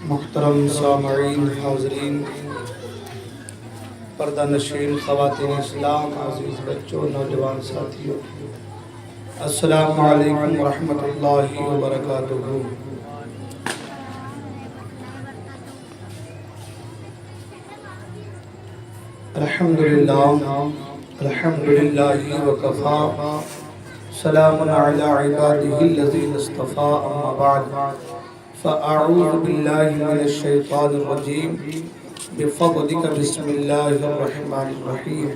محترم سامعین، حاضرین، پردہ نشین، خواتین اسلام، عزیز بچوں، نوجوان ساتھیوں، السلام علیکم ورحمۃ اللہ وبرکاتہ۔ الحمدللہ وکفا، سلام علی عبادہ الذین اصطفیٰ، اما بعد فاعوذ باللہ من الشیطان الرجیم، بفضلک بسم اللہ الرحمن الرحیم۔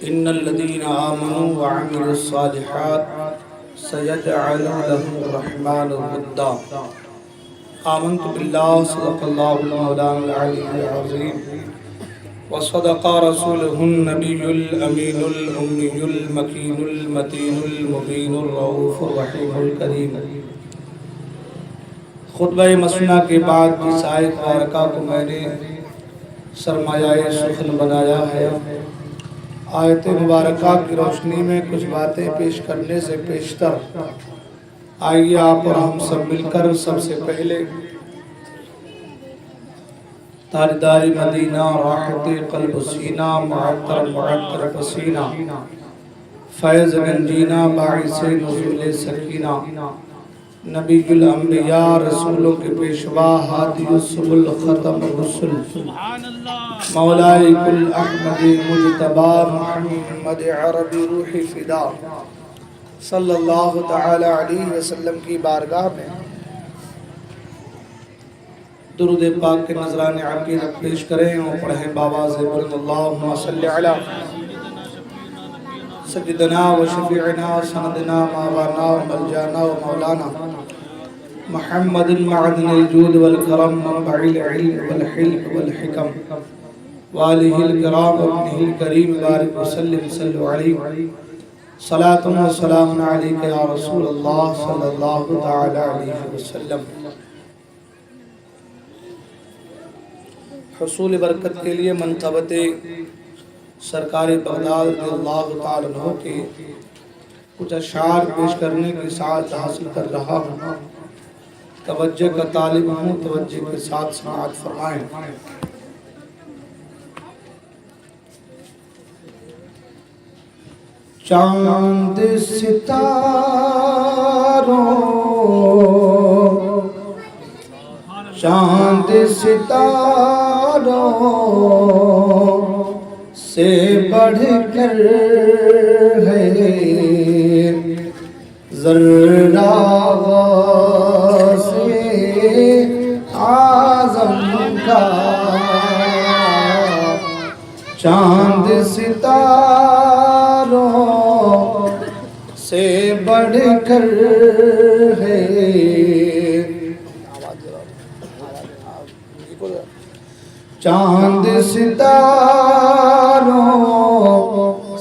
ان الذین آمنوا وعملوا الصالحات سیجعل لهم الرحمن ودا۔ آمنت باللہ، صدق اللہ المولانا العلی العظیم، وصدق رسولہ النبی الامین الامی المکین المتین المبین الرؤوف الرحیم الکریم۔ خطبہ مسنہ کے بعد جس آیت مبارکہ کو میں نے سرمایہ سخن بنایا ہے، آیت مبارکہ کی روشنی میں کچھ باتیں پیش کرنے سے پیشتر آئیے آپ اور ہم سب مل کر سب سے پہلے تاجدار مدینہ، راحت قلب سینہ، معطر پسینہ، فیض گنجینہ، باعث نزول سکینہ، نبی الانبیاء، رسولوں کے پیشوا، ہادی السبل، ختم الرسل، مولائی کل احمد مجتبا، محمد عربی روح فدا صلی اللہ تعالی علیہ وسلم کی بارگاہ میں درود پاک کے نذرانے عقیدت پیش کریں اور پڑھیں بآواز بلند، اللہم صلی علی سیدنا و شفیعنا و سندنا مولانا و ملجانا و مولانا محمد معدن الجود والکرم، منبع العلم والحلم والحکم، والہ الکرام ابنہ الکریم، بارک وسلم صلی علیہ، صلاۃ و سلام علیک یا رسول اللہ صلی اللہ تعالی علیہ وسلم۔ حصول برکت کے لیے منقبت سرکار بغداد رضی اللہ تعالیٰ عنہ کے کچھ اشعار پیش کرنے کی سعادت حاصل کر رہا ہوں، توجہ کا طالب ہوں، توجہ کے ساتھ سماعت فرمائیں۔ چاند ستاروں سے بڑھ کر ہے ذرہ غوث اعظم کا، چاند ستاروں سے بڑھ کر ہے، چاند ستاروں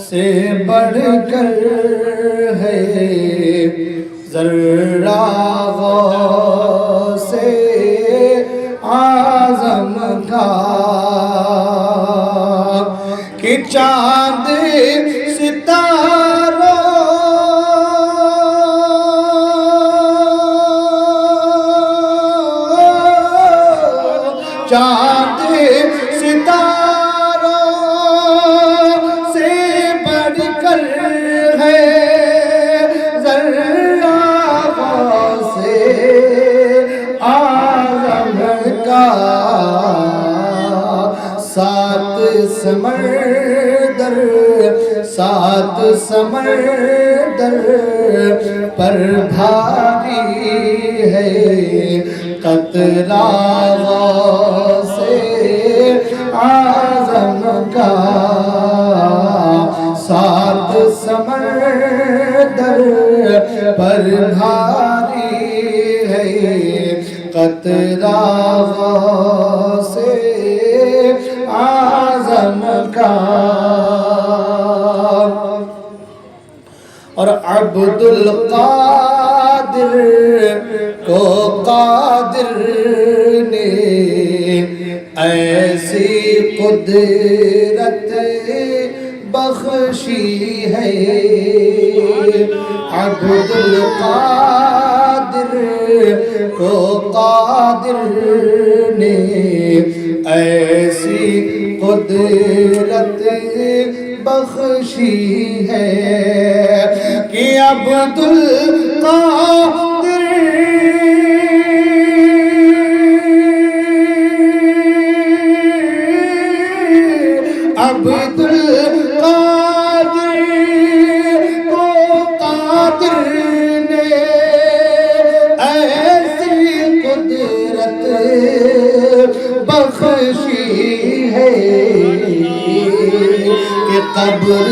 سے بڑھ کر ہے ذرہ غوث اعظم کا، کہ چاند ستاروں سے بڑھ کر ہے ذرہ غوث اعظم کا، سات سمندر پر بھاری ہے قطرہ غوث اعظم کا، سات سمندر پر بھاری ہے قطرہ غوث اعظم کا، اور عبد القادر کو قادر نے ایسی قدرت بخشی ہے، عبد القادر کو قادر نے ایسی قدرت بخشی ہے کہ عبدالقادر عبدالقادر کو قادر نے ایسی قدرت بخشی ہے کہ قبر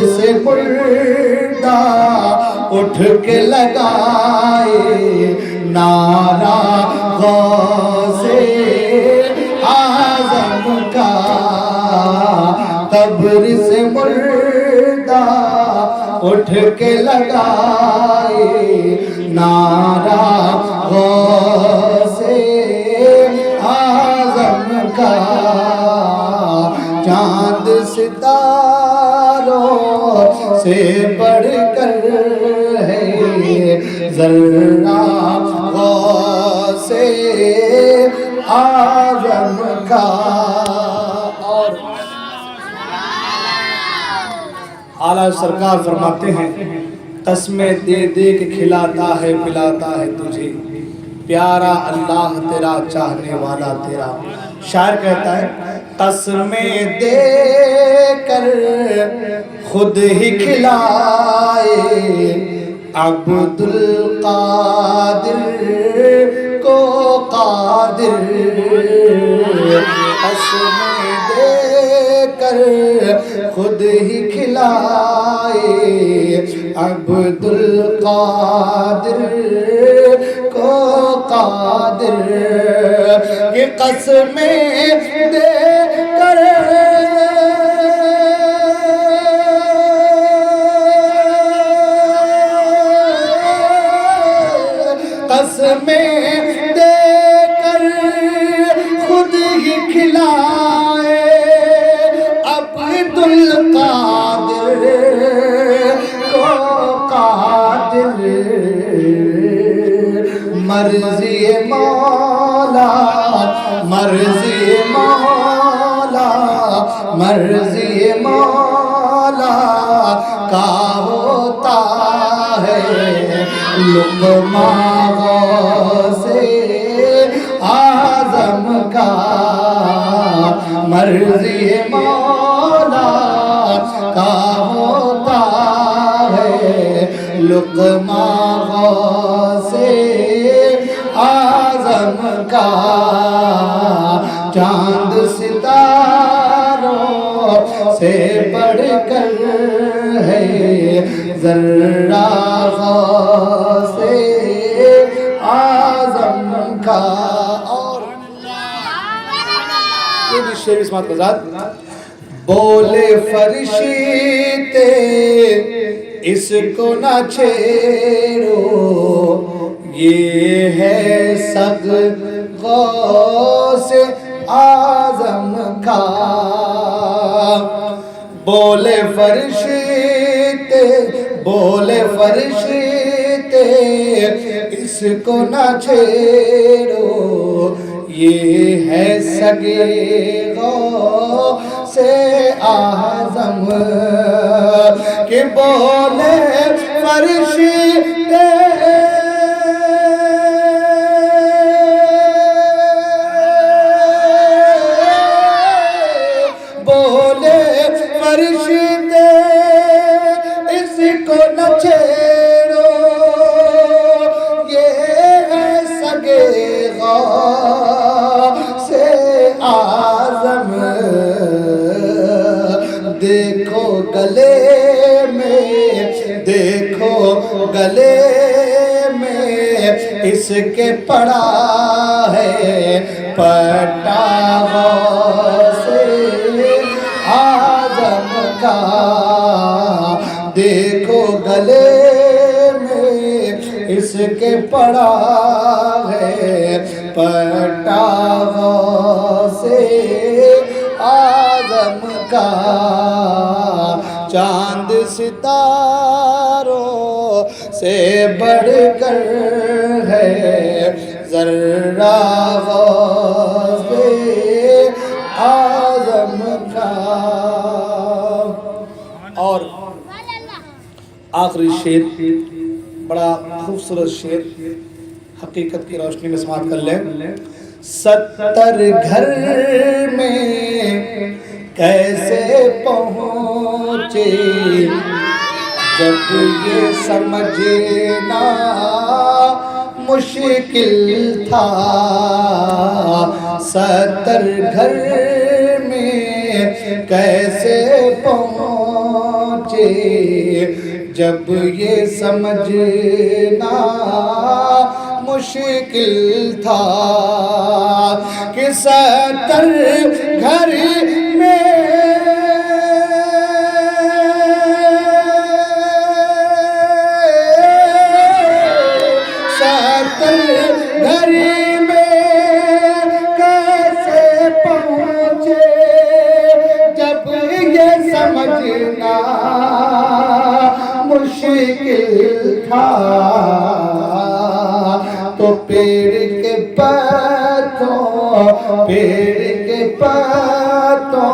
سے مردہ اٹھ کے لگائے نعرہ غوث اعظم کا قبر سے مردہ اٹھ کے لگائے نعرہ غوث اعظم کا چاند ستاروں سے بڑھ کر ہے ذرہ غوث اعظم کا اور اعلیٰ سرکار فرماتے ہیں قسمیں دے دے کے کھلاتا ہے پلاتا ہے تجھے پیارا اللہ تیرا چاہنے والا تیرا شاعر کہتا ہے قسمیں دے کر خود ہی کھلائے عبدالقادر کو قادر قسمیں دے کر خود ہی کھلائے عبدالقادر کو قادر کہ قسمیں دے کر قسمیں دے کر خود ہی کھلائے عبدالقادر کو قادر مرضی مولا مرضی مولا مرضی مولا کا ہوتا ہے لقمہ غوث اعظم کا مرضی مولا کا ہوتا ہے لقمہ غوث اعظم کا چاند ستاروں سے بڑھ کر ہے ذرہ غوث اعظم کا اور یہ بھی شعر اسمات بزاد بولے فرشتے اس کو نہ چھیڑو یہ ہے سگ غوث اعظم کا بولے فرشتے اس کو نہ چھیڑو یہ ہے سگے غوث اعظم کہ بولے فرشتے بولے فرشتے اس کو نہ چھیڑو یہ ہے سگے غوث اعظم دیکھو گلے میں اس کے پڑا ہے پٹا غوث اعظم کا دیکھو گلے میں اس کے پڑا ہے پٹا غوث اعظم کا چاند ستاروں سے بڑھ کر ہے ذرہ غوث اعظم کا۔ اور آخری شعر بڑا خوبصورت شعر، حقیقت کی روشنی میں سماعت کر لیں۔ 70 گھر میں کیسے پہنچے جب یہ سمجھنا مشکل تھا، 70 گھر میں کیسے پہنچے جب یہ سمجھنا مشکل تھا کہ 70 گھر میں 70 گھر میں کیسے پہنچے جب یہ سمجھنا مشکل تھا، تو پیڑ کے پتوں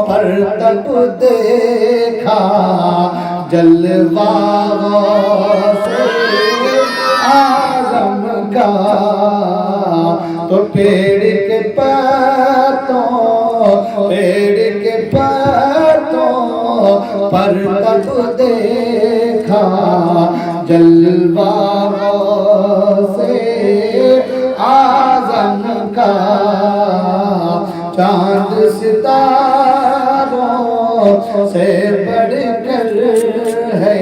پر تب دیکھا جلوہ سے اعظم کا، تو پیڑ کے پتوں پر تب دیکھا جلوہ سے اعظم کا، چاند ستاروں سے بڑھ کر ہے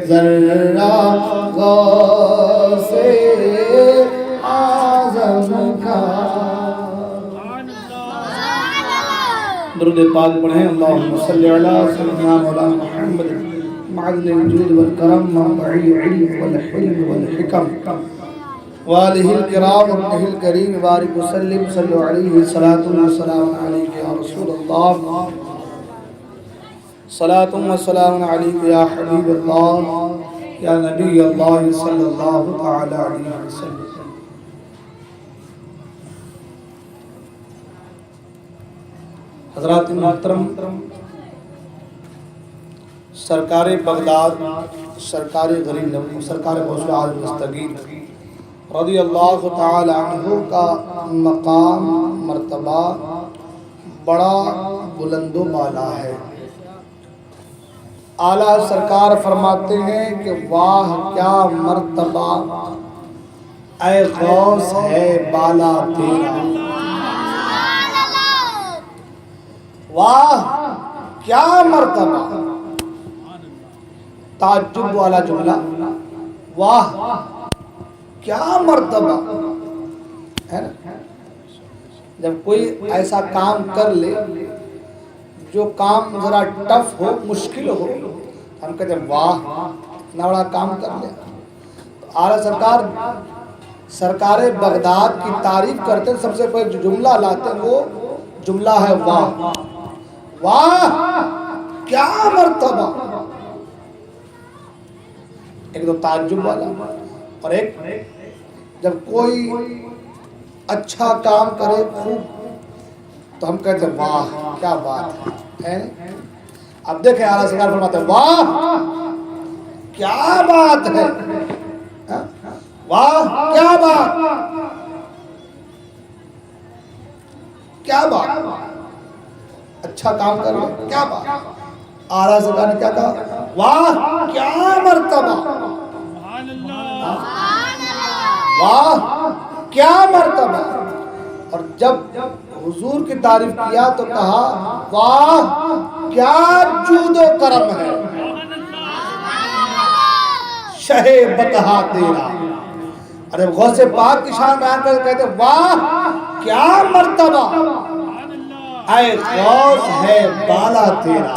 ذرہ غوث اعظم کا۔ درود پاک پڑھیں۔ اللہم صلی علی سیدنا مولانا محمد معدن الجود والکرم منبع العلم والحلم والحکم وآلہ الکرام وابنہ الکریم بارک وسلم صلو علیہ صلاۃ و سلام علیک یا رسول اللہ، صلاۃ و سلام علیک یا حبیب اللہ یا نبی اللہ صلی اللہ تعالی علیہ وسلم۔ حضرات محترم، سرکار بغداد، سرکار غریب نواز، سرکار غوث اعظم دستگیر رضی اللہ تعالی عنہ کا مقام مرتبہ بڑا بلند و بالا ہے۔ اعلیٰ سرکار فرماتے ہیں کہ واہ کیا مرتبہ اے غوث ہے بالا تیرا، واہ کیا مرتبہ، تعجب والا جملہ، واہ کیا مرتبہ ہے نا۔ جب کوئی ایسا کام کر لے جو کام ذرا ٹف ہو، مشکل ہو، ہم کہتے ہیں واہ اتنا بڑا کام کر لے۔ تو اعلیٰ سرکار سرکار بغداد کی تعریف کرتے ہیں، سب سے پہلے جو جملہ لاتے ہیں وہ جملہ ہے واہ، واہ کیا مرتبہ۔ ایک تو تعجب والا، اور ایک جب کوئی اچھا کام کرے خوب تو ہم کہتے ہیں واہ کیا بات ہے۔ اب دیکھیں اعلیٰ سرکار فرماتے ہیں واہ کیا بات ہے، واہ کیا بات، کیا بات، اچھا کام کر لے کیا بات۔ اعلیٰ سرکار نے کیا کہا، واہ کیا مرتبہ، واہ کیا مرتبہ۔ اور جب حضور کی تعریف کیا تو کہا واہ کیا جود و کرم ہے، شہ بطحا تیرا۔ ارے غوث پاک کی شان بیان کر کہتے واہ کیا مرتبہ اے غوث ہے بالا تیرا،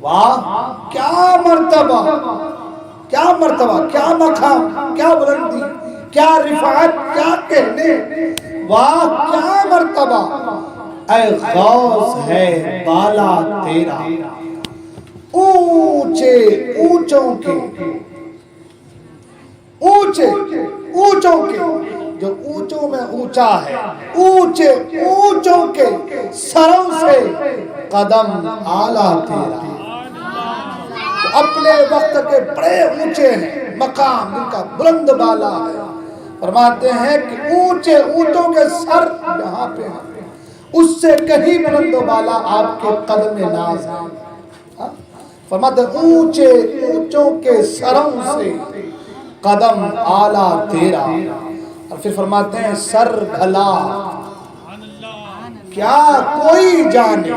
واہ کیا مرتبہ، کیا مرتبہ، کیا مقام، کیا بلندی، کیا رفعت، کیا کہنے، واہ کیا مرتبہ اے غوث ہے بالا تیرا۔ اونچے اونچوں کے جو اونچوں میں اونچا ہے، اونچے اونچوں کے سروں سے قدم اعلیٰ تیرا. تو اپنے وقت کے بڑے اونچے ہیں، مقام ان کا بلند بالا ہے. فرماتے ہیں کہ اونچے اونچوں کے سر یہاں پہ ہیں، اس سے کہیں بلند و بالا آپ کے قدم ناز ہیں. فرماتے ہیں اونچے اونچوں کے سروں سے قدم اعلیٰ تیرا. اور پھر فرماتے ہیں سر بھلا کیا کوئی جانے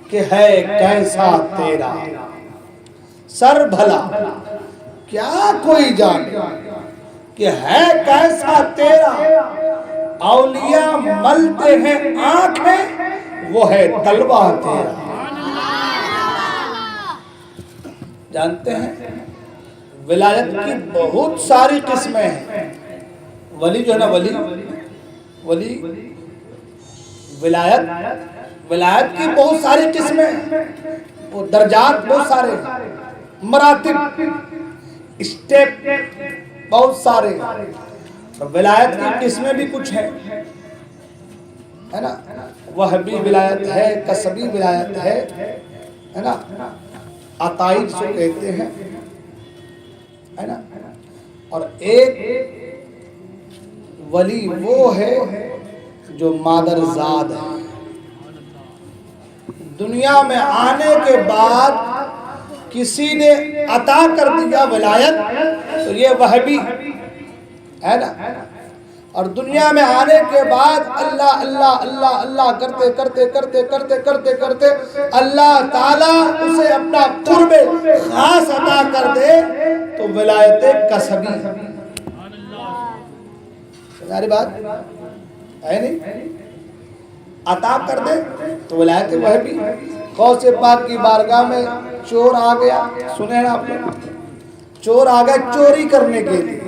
کہ ہے کیسا تیرا. سر بھلا کیا کوئی جانے کہ ہے کیسا تیرا. اولیاء ملتے ہیں آنکھیں وہ ہے طلبہ تیرا. جانتے ہیں ولایت کی بہت ساری قسمیں ہیں. ولی جو ہے نا ولی ولایت کی بہت ساری قسمیں ہیں. وہ درجات بہت سارے ہیں، مراتب اسٹیپ بہت سارے. ولایت کی قسمیں بھی کچھ ہیں، ہے نا. وہبی ولایت ہے، کسبی ولایت ہے نا. عطائی جسے کہتے ہیں، ہے نا. اور ایک ولی وہ ہے جو مادرزاد ہے. دنیا میں آنے کے بعد کسی نے عطا کر دیا ولایت تو یہ وہبی ہے نا. اور دنیا میں آنے کے بعد اللہ اللہ اللہ اللہ کرتے کرتے کرتے کرتے کرتے کرتے اللہ تعالیٰ اسے اپنا قرب خاص عطا کر دے تو ولایت کسبی. سمجھاری بات ہے نہیں؟ عطا کر دے تو ولایت وہبی. غوث پاک کی بارگاہ میں چور آ گیا، سنے نا آپ لوگ، چور آ گیا چوری کرنے کے لیے.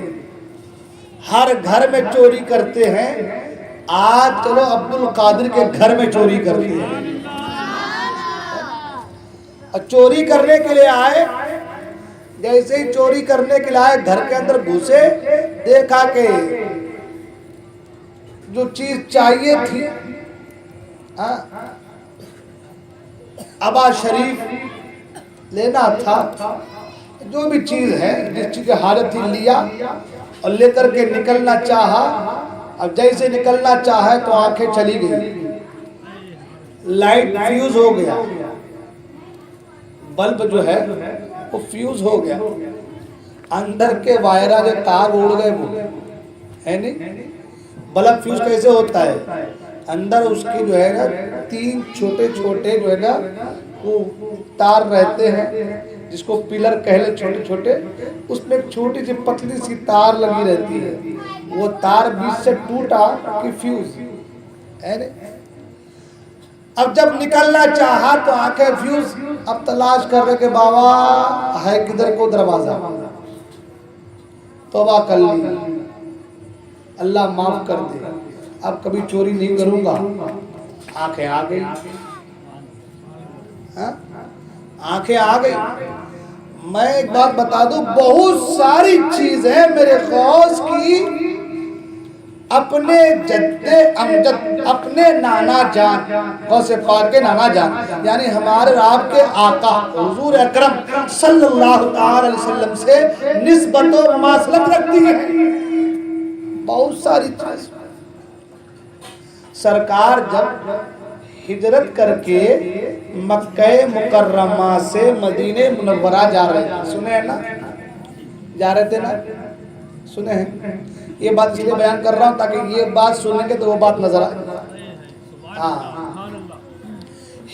ہر گھر میں چوری کرتے ہیں. آج چلو عبد القادر کے گھر میں چوری کرتے ہیں. چوری کرنے کے لیے آئے، جیسے ہی چوری کرنے کے لیے آئے گھر کے اندر گھسے، دیکھا کہ جو چیز چاہیے تھی ابا شریف لینا تھا، جو بھی چیز ہے جس چیز کی حالت تھی لیا اور لے کر کے نکلنا چاہا. اب جیسے نکلنا چاہا تو آنکھیں چلی گئی، لائٹ فیوز ہو گیا، بلب جو ہے وہ فیوز ہو گیا. اندر کے وائرہ جو تار اڑ گئے وہ ہے نہیں. بلب فیوز کیسے ہوتا ہے؟ اندر اس کی جو ہے نا 3 چھوٹے چھوٹے جو ہے نا وہ تار رہتے ہیں جس کو پلر کہہ لیں، چھوٹے چھوٹے. اس میں ایک چھوٹی سی پتلی سی تار لگی رہتی ہے. وہ تار بیچ سے ٹوٹا کہ فیوز ہے نہیں. اب جب نکلنا چاہا تو آنکھیں فیوز. اب تلاش کر رہے کہ بابا ہے کدھر کو دروازہ. توبہ کر لی، اللہ معاف کر دے، اب کبھی چوری نہیں کروں گا. آنکھیں آ گئی، آنکھیں آ گئی. میں ایک بات بتا دوں، بہت ساری چیزیں میرے غوث کی اپنے جد امجد، اپنے نانا جان غوث پاک کے نانا جان یعنی ہمارے آپ کے آقا حضور اکرم صلی اللہ تعالی علیہ وسلم سے نسبت و مماثلت رکھتی ہے. بہت ساری چیز. سرکار جب ہجرت کر کے مکہ مکرمہ سے مدینہ منورہ جا رہے ہیں، سنے ہیں نا، جا رہے تھے نا، سنے ہیں. یہ بات اس لیے بیان کر رہا ہوں تاکہ یہ بات سنیں گے تو وہ بات نظر آئے.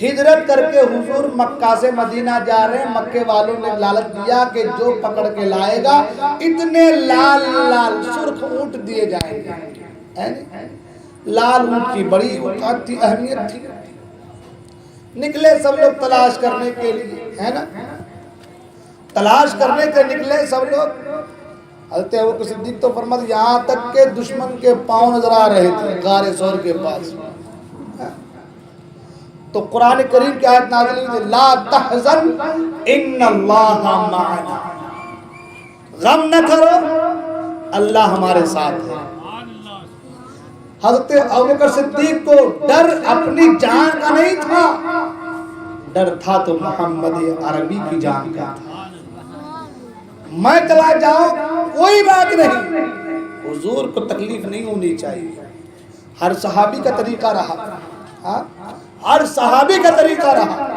ہجرت کر کے حضور مکہ سے مدینہ جا رہے ہیں. مکے والوں نے لالچ دیا کہ جو پکڑ کے لائے گا اتنے لال لال سرخ اونٹ دیے جائیں گے. لال اونٹ کی بڑی اوقات تھی، اہمیت تھی. نکلے سب لوگ تلاش کرنے کے لیے، ہے نا، تلاش کرنے کے نکلے سب لوگ. حضرت ابوبکر صدیق تو فرماتے یہاں تک کہ دشمن کے پاؤں نظر آ رہے تھے غار ثور کے پاس. تو قرآن کریم کی آیت نازل ہوئی تھی لا تحزن ان اللہ معنا، غم نہ کرو اللہ ہمارے ساتھ ہے۔ حضرت ابوبکر صدیق کو ڈر اپنی جان کا نہیں تھا، ڈر تھا تو محمد عربی کی جان کا تھا۔ میں چلا جاؤں کوئی بات نہیں، حضور کو تکلیف نہیں ہونی چاہیے۔ ہر صحابی کا طریقہ رہا، ہر صحابی کا طریقہ رہا،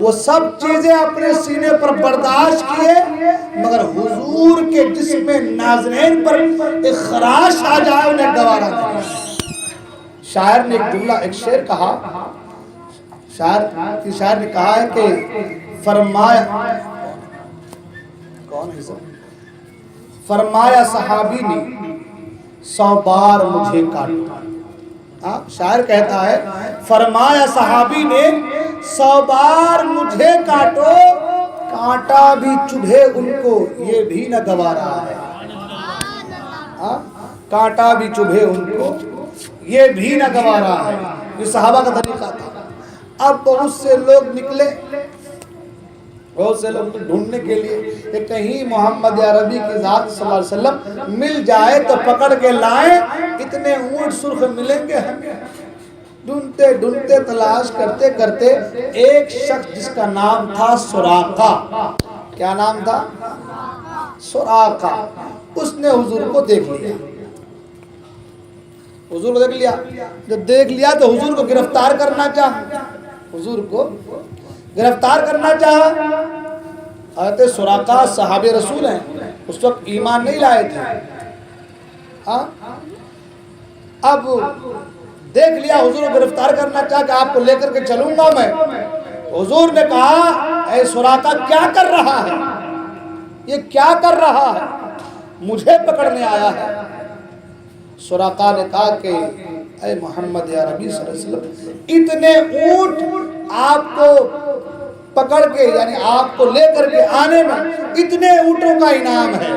وہ سب چیزیں اپنے سینے پر برداشت کیے، مگر حضور کے جسم نازنین پر ایک خراش آ جائے انہیں گوارا نہیں۔ شاعر نے ایک جملہ، ایک شعر کہا، شاعر نے کہا ہے کہ فرمایا، کون ہے سب؟ فرمایا صحابی نے 100 بار مجھے کاٹو۔ شاعر کہتا ہے فرمایا صحابی نے 100 بار مجھے کاٹو، کانٹا بھی چبھے ان کو یہ بھی نہ گوارا ہے۔ کانٹا بھی چبھے ان کو یہ بھی نہ گوارا ہے۔ یہ صحابہ کا طریقہ تھا۔ اب بہت سے لوگ نکلے، بہت سے لوگ ڈھونڈنے کے لیے کہ کہیں محمد عربی کی ذات صلی اللہ علیہ وسلم مل جائے تو پکڑ کے لائیں، اتنے اونٹ سرخ ملیں گے ہمیں۔ ڈھونڈتے ڈھونڈتے تلاش کرتے کرتے ایک شخص جس کا نام تھا سراقہ، کیا نام تھا؟ سراقہ، اس نے حضور کو دیکھ لیا۔ حضور کو دیکھ لیا، جب دیکھ لیا تو حضور کو گرفتار کرنا چاہا، حضور کو گرفتار کرنا چاہا۔ حضرت سراقہ صحابی رسول ہیں، اس وقت ایمان نہیں لائے تھے۔ اب دیکھ لیا، حضور کو گرفتار کرنا چاہا کہ آپ کو لے کر کے چلوں گا میں۔ حضور نے کہا اے سراقہ کیا کر رہا ہے، یہ کیا کر رہا ہے، مجھے پکڑنے آیا ہے۔ سراقہ نے کہا کہ اے محمد عربی صلی اللہ علیہ وسلم، اتنے اونٹ آپ کو پکڑ کے یعنی آپ کو لے کر کے آنے میں اتنے اونٹوں کا انعام ہے،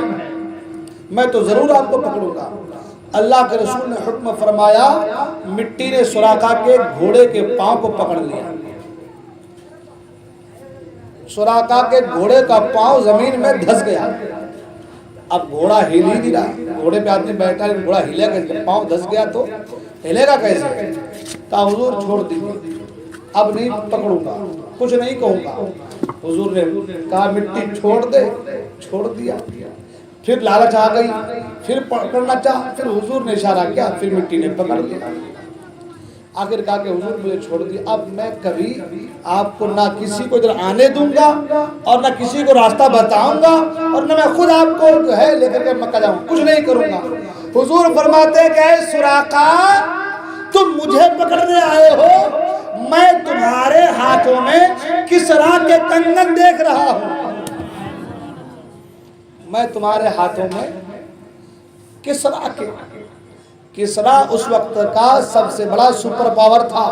میں تو ضرور آپ کو پکڑوں گا۔ اللہ کے رسول نے حکم فرمایا، مٹی نے سراقہ کے گھوڑے کے پاؤں کو پکڑ لیا۔ سراقہ کے گھوڑے کا پاؤں زمین میں دھس گیا۔ اب گھوڑا ہل ہی نہیں رہا، گھوڑے پہ آدمی بیٹھا ہے، گھوڑا ہلے گا، جب پاؤں دھس گیا تو ہلے گا کیسے؟ کہا حضور چھوڑ دیجیے، اب نہیں پکڑوں گا، کچھ نہیں کہوں گا۔ حضور نے کہا مٹی چھوڑ دے، چھوڑ دیا۔ پھر لالچ آ گئی، پھر پکڑنا چاہا، پھر حضور نے اشارہ کیا، پھر مٹی نے پکڑ لیا۔ آخر کہا کہ حضور مجھے چھوڑ دیا، اب میں کبھی آپ کو نہ کسی کو ادھر آنے دوں گا اور نہ کسی کو راستہ بتاؤں گا اور نہ میں خود آپ کو جو ہے لے کر کے مکہ جاؤں، کچھ نہیں کروں گا۔ حضور فرماتے ہیں کہ اے سراقہ تم مجھے پکڑنے آئے ہو، میں تمہارے ہاتھوں میں کسرا کے کنگن دیکھ رہا ہوں، میں تمہارے ہاتھوں میں کسرا کے، کسرا اس وقت کا سب سے بڑا سپر پاور تھا،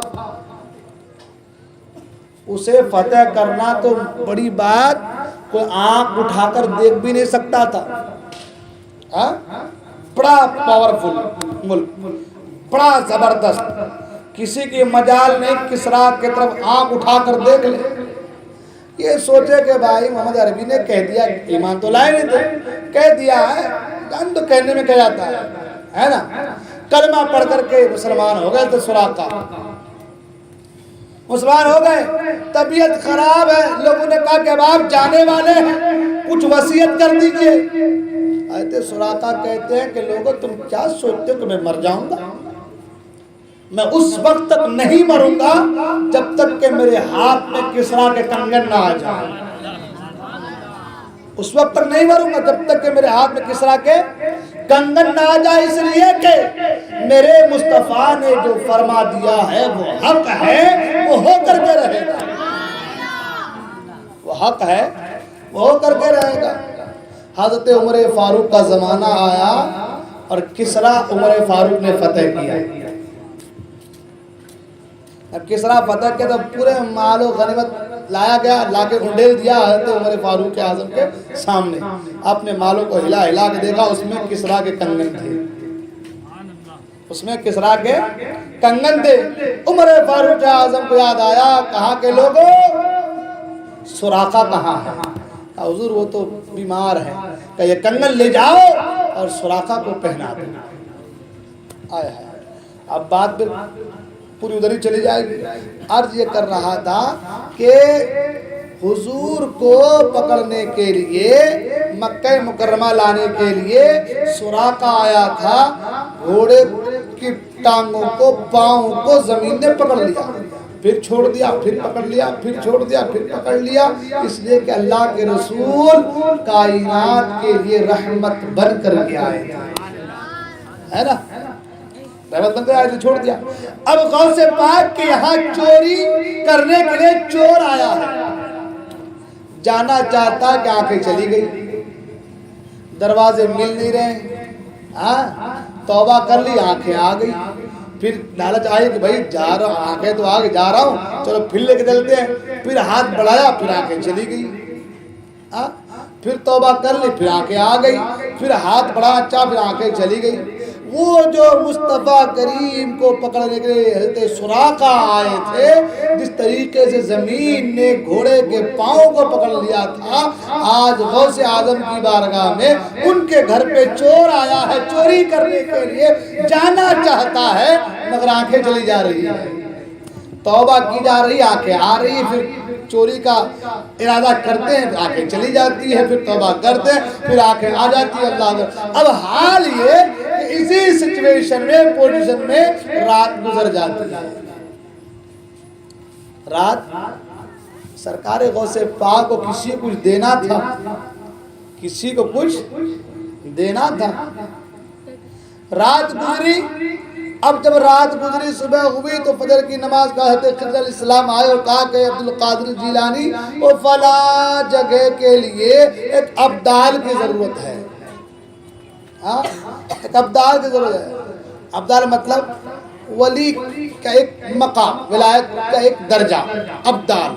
اسے فتح کرنا تو بڑی بات، کوئی آنکھ اٹھا کر دیکھ بھی نہیں سکتا تھا۔ بڑا پاورفل ملک، بڑا زبردست، کسی کی مجال نہیں کسرا کی طرف آنکھ اٹھا کر دیکھ لے۔ یہ سوچے کہ بھائی محمد عربی نے کہہ دیا، ایمان تو لائے نہیں تھے، کہہ دیا ہے، جان تو کہنے میں کہہ جاتا ہے نا۔ کلمہ پڑھ کر کے مسلمان ہو گئے تو سراقہ مسلمان ہو گئے۔ طبیعت خراب ہے، لوگوں نے کہا کہ اب آپ جانے والے ہیں، کچھ وصیت کر دیجئے۔ حضرت سراقہ کہتے ہیں کہ لوگوں تم کیا سوچتے ہو کہ میں مر جاؤں گا؟ میں اس وقت تک نہیں مروں گا جب تک کہ میرے ہاتھ میں کسرا کے کنگن نہ آ جائے، اس وقت تک نہیں مروں گا جب تک کہ میرے ہاتھ میں کسرا کے کنگن نہ آ جائے، اس لیے کہ میرے مصطفیٰ نے جو فرما دیا ہے وہ حق ہے، وہ ہو کر کے رہے گا، وہ حق ہے، وہ ہو کر کے رہے گا۔ حضرت عمر فاروق کا زمانہ آیا اور کسرا عمر فاروق نے فتح کیا۔ اب کسرا فتح کیا تو پورے مال و غنیمت لایا گیا، لا کے انڈیل دیا حضرت عمر فاروق اعظم کے سامنے۔ اپنے مالوں کو ہلا ہلا کے دیکھا، اس میں کسرا کے کنگن تھے، اس میں کسرا کے کنگن تھے۔ عمر فاروق اعظم کو یاد آیا، کہا کہ لوگوں سراقہ کہاں ہے؟ حضور وہ تو بیمار ہے، کہ یہ کنگن لے جاؤ اور سراقہ کو پہنا دو۔ آیا ہے، اب بات پھر پوری ادھر ہی چلی جائے گی۔ عرض یہ کر رہا تھا کہ حضور کو پکڑنے کے لیے، مکہ مکرمہ لانے کے لیے سراقہ آیا تھا، گھوڑے کی ٹانگوں کو، پاؤں کو زمین نے پکڑ لیا، پھر چھوڑ دیا، پھر پکڑ لیا، پھر چھوڑ دیا، پھر پکڑ لیا، اس لیے کہ اللہ کے رسول کائنات کے لیے رحمت بن کر کے آئے ہے نا، رحمت بن کر آئے، چھوڑ دیا۔ اب غوث پاک کے یہاں چوری کرنے کے لیے چور آیا ہے، جانا چاہتا کہ آنکھیں چلی گئی، دروازے مل نہیں رہے، توبہ کر لی، آنکھیں آ گئی، پھر لالچ آئی کہ بھائی جا رہا ہوں، آنکھیں تو آگے جا رہا ہوں، چلو پھر لے کے چلتے ہیں، پھر ہاتھ بڑھایا، پھر آنکھیں چلی گئی، پھر توبہ کر لی، پھر آنکھیں آ گئی، پھر ہاتھ بڑھایا، چاہ پھر آنکھیں چلی گئی۔ وہ جو مصطفیٰ کریم کو پکڑنے کے لیے حضرت سراقہ آئے تھے، جس طریقے سے زمین نے گھوڑے کے پاؤں کو پکڑ لیا تھا، آج غوث اعظم کی بارگاہ میں ان کے گھر پہ چور آیا ہے، چوری کرنے کے لیے جانا چاہتا ہے، مگر آنکھیں چلی جا رہی ہیں، توبہ کی جا رہی، آنکھیں آ رہی ہیں، پھر چوری کا ارادہ کرتے ہیں، آنکھیں چلی جاتی ہے، پھر توبہ کرتے ہیں، پھر آنکھیں آ جاتی ہے۔ اللہ اب حال یہ کہ اسی سچویشن میں، پوزیشن میں رات گزر جاتی ہے۔ رات سرکار غوث پاک کو کسی کو کچھ دینا تھا، کسی کو کچھ دینا تھا، رات گزری۔ اب جب رات گزری، صبح ہوئی تو فجر کی نماز کا حضرت خضر علیہ السلام آئے اور کہا کہ عبدالقادر جیلانی وہ فلاں جگہ کے لیے ایک ابدال کی ضرورت ہے، ایک ابدال کی ضرورت ہے۔ ابدال مطلب ولی کا ایک مقام، ولایت کا ایک درجہ، ابدال۔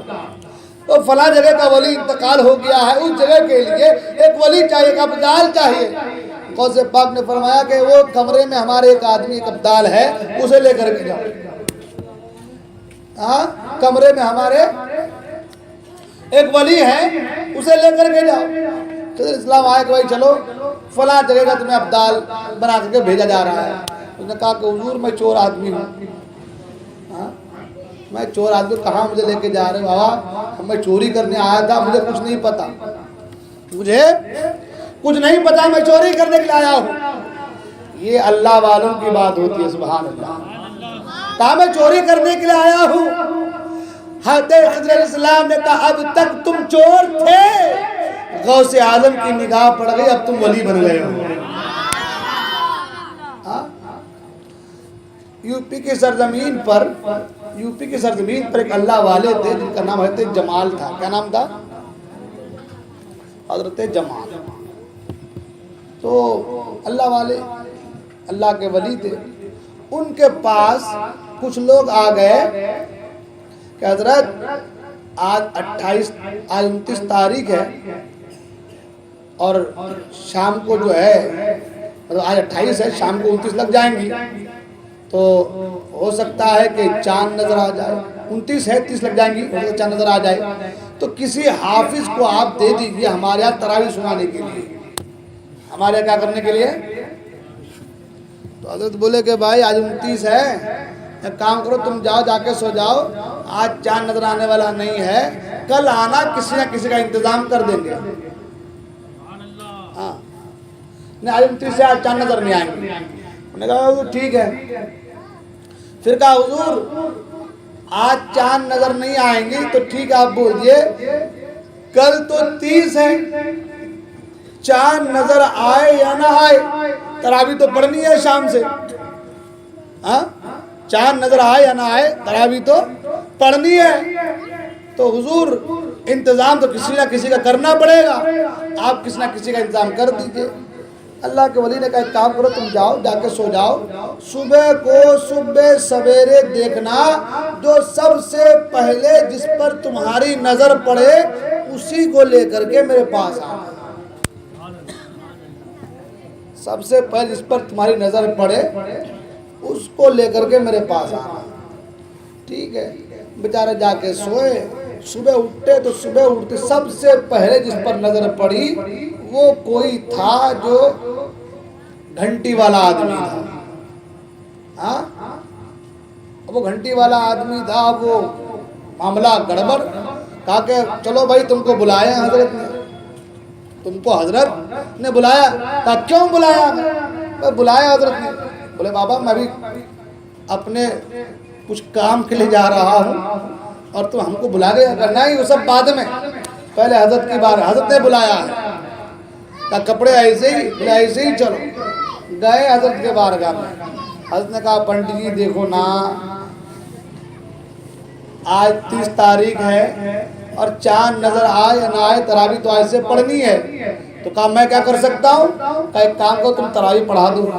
تو فلاں جگہ کا ولی انتقال ہو گیا ہے، اس جگہ کے لیے ایک ولی چاہیے، ایک ابدال چاہیے۔ غوث پاک نے فرمایا کہ وہ کمرے میں ہمارے ایک آدمی، ایک ابدال ہے، اسے لے کر کے جاؤ۔ کمرے میں ہمارے ایک ولی ہے، اسے لے کر کے جاؤ۔ خضر اسلام آئے کہ بھائی چلو فلاں جگہ کا تمہیں ابدال بنا کر کے بھیجا جا رہا ہے۔ اس نے کہا کہ حضور میں چور آدمی ہوں، میں چور آدمی، کہاں مجھے لے کے جا رہے ہو بابا؟ میں چوری کرنے آیا تھا، مجھے کچھ نہیں پتا، مجھے کچھ نہیں پتا، میں چوری کرنے کے لیے آیا ہوں۔ یہ اللہ والوں کی بات ہوتی ہے، سبحان اللہ۔ کہا میں چوری کرنے کے لیے آیا ہوں۔ حضرت خضر علیہ السلام نے کہا اب تک تم چور تھے، غوث اعظم کی نگاہ پڑ گئی، اب تم ولی بن گئے ہو۔ یوپی کی سرزمین پر ایک اللہ والے تھے جن کا نام حضرت جمال تھا۔ کیا نام تھا؟ حضرت جمال۔ تو اللہ والے، اللہ کے ولی تھے۔ ان کے پاس کچھ لوگ آ گئے کہ حضرت آج 29 تاریخ ہے اور شام کو جو ہے، آج 28 ہے، شام کو 29 لگ جائیں گی، تو ہو سکتا ہے کہ چاند نظر آ جائے۔ 29 ہے، 30 لگ جائیں گی، ہو سکتا ہے چاند نظر آ جائے، تو کسی حافظ کو آپ دے دیجئے ہمارے یہاں تراویح سنانے کے لیے، ہمارے کیا کرنے کے لیے۔ تو حضرت بولے کہ بھائی آج 29 ہے، ایک کام کرو تم جاؤ، جا کے سو جاؤ، آج چاند نظر آنے والا نہیں ہے، کل آنا، کسی نہ کسی کا انتظام کر دیں گے۔ نہیں آج 29 سے آج چاند نظر نہیں آئیں گے۔ انہوں نے کہا ٹھیک ہے۔ پھر کہا حضور آج چاند نظر نہیں آئیں گی تو ٹھیک ہے، آپ بولیے کل تو 30 ہے، چاند نظر آئے یا نہ آئے، تراویح تو پڑھنی ہے شام سے، چاند نظر آئے یا نہ آئے، تراویح تو پڑھنی ہے۔ تو حضور انتظام تو کسی نہ کسی کا کرنا پڑے گا، آپ کسی نہ کسی کا انتظام کر دیجئے۔ اللہ کے ولی نے کہا ایک کام کرو تم جاؤ، جا کے سو جاؤ، صبح سویرے دیکھنا، جو سب سے پہلے جس پر تمہاری نظر پڑے اسی کو لے کر کے میرے پاس آنا۔ سب سے پہلے جس پر تمہاری نظر پڑے اس کو لے کر کے میرے پاس آنا. ٹھیک ہے. بیچارے جا کے سوئے. صبح اٹھتے تو صبح اٹھتے سب سے پہلے جس پر نظر پڑی وہ کوئی تھا جو گھنٹی والا آدمی تھا. ہاں وہ گھنٹی والا آدمی تھا. وہ معاملہ گڑبڑ. کہا کہ چلو بھائی تم کو بلایا حضرت نے, تم کو حضرت نے بلایا. کہا کیوں بلایا؟ میں بلایا حضرت نے. بولے بابا میں بھی اپنے کچھ کام کے لیے جا رہا ہوں اور تم ہم کو بلا گیا. کرنا ہی وہ سب بعد میں, پہلے حضرت کی بار. حضرت نے بلایا ہے. کہا کپڑے ایسے ہی چلو. گئے حضرت کے بارگاہ میں. حضرت نے کہا پنڈت جی دیکھو نا, آج 30 تاریخ ہے اور چاند نظر آئے یا نہ آئے تراویح تو ایسے پڑھنی ہے. تو کہا میں کیا کر سکتا ہوں؟ کہا ایک کام کرو تم تراویح پڑھا دو.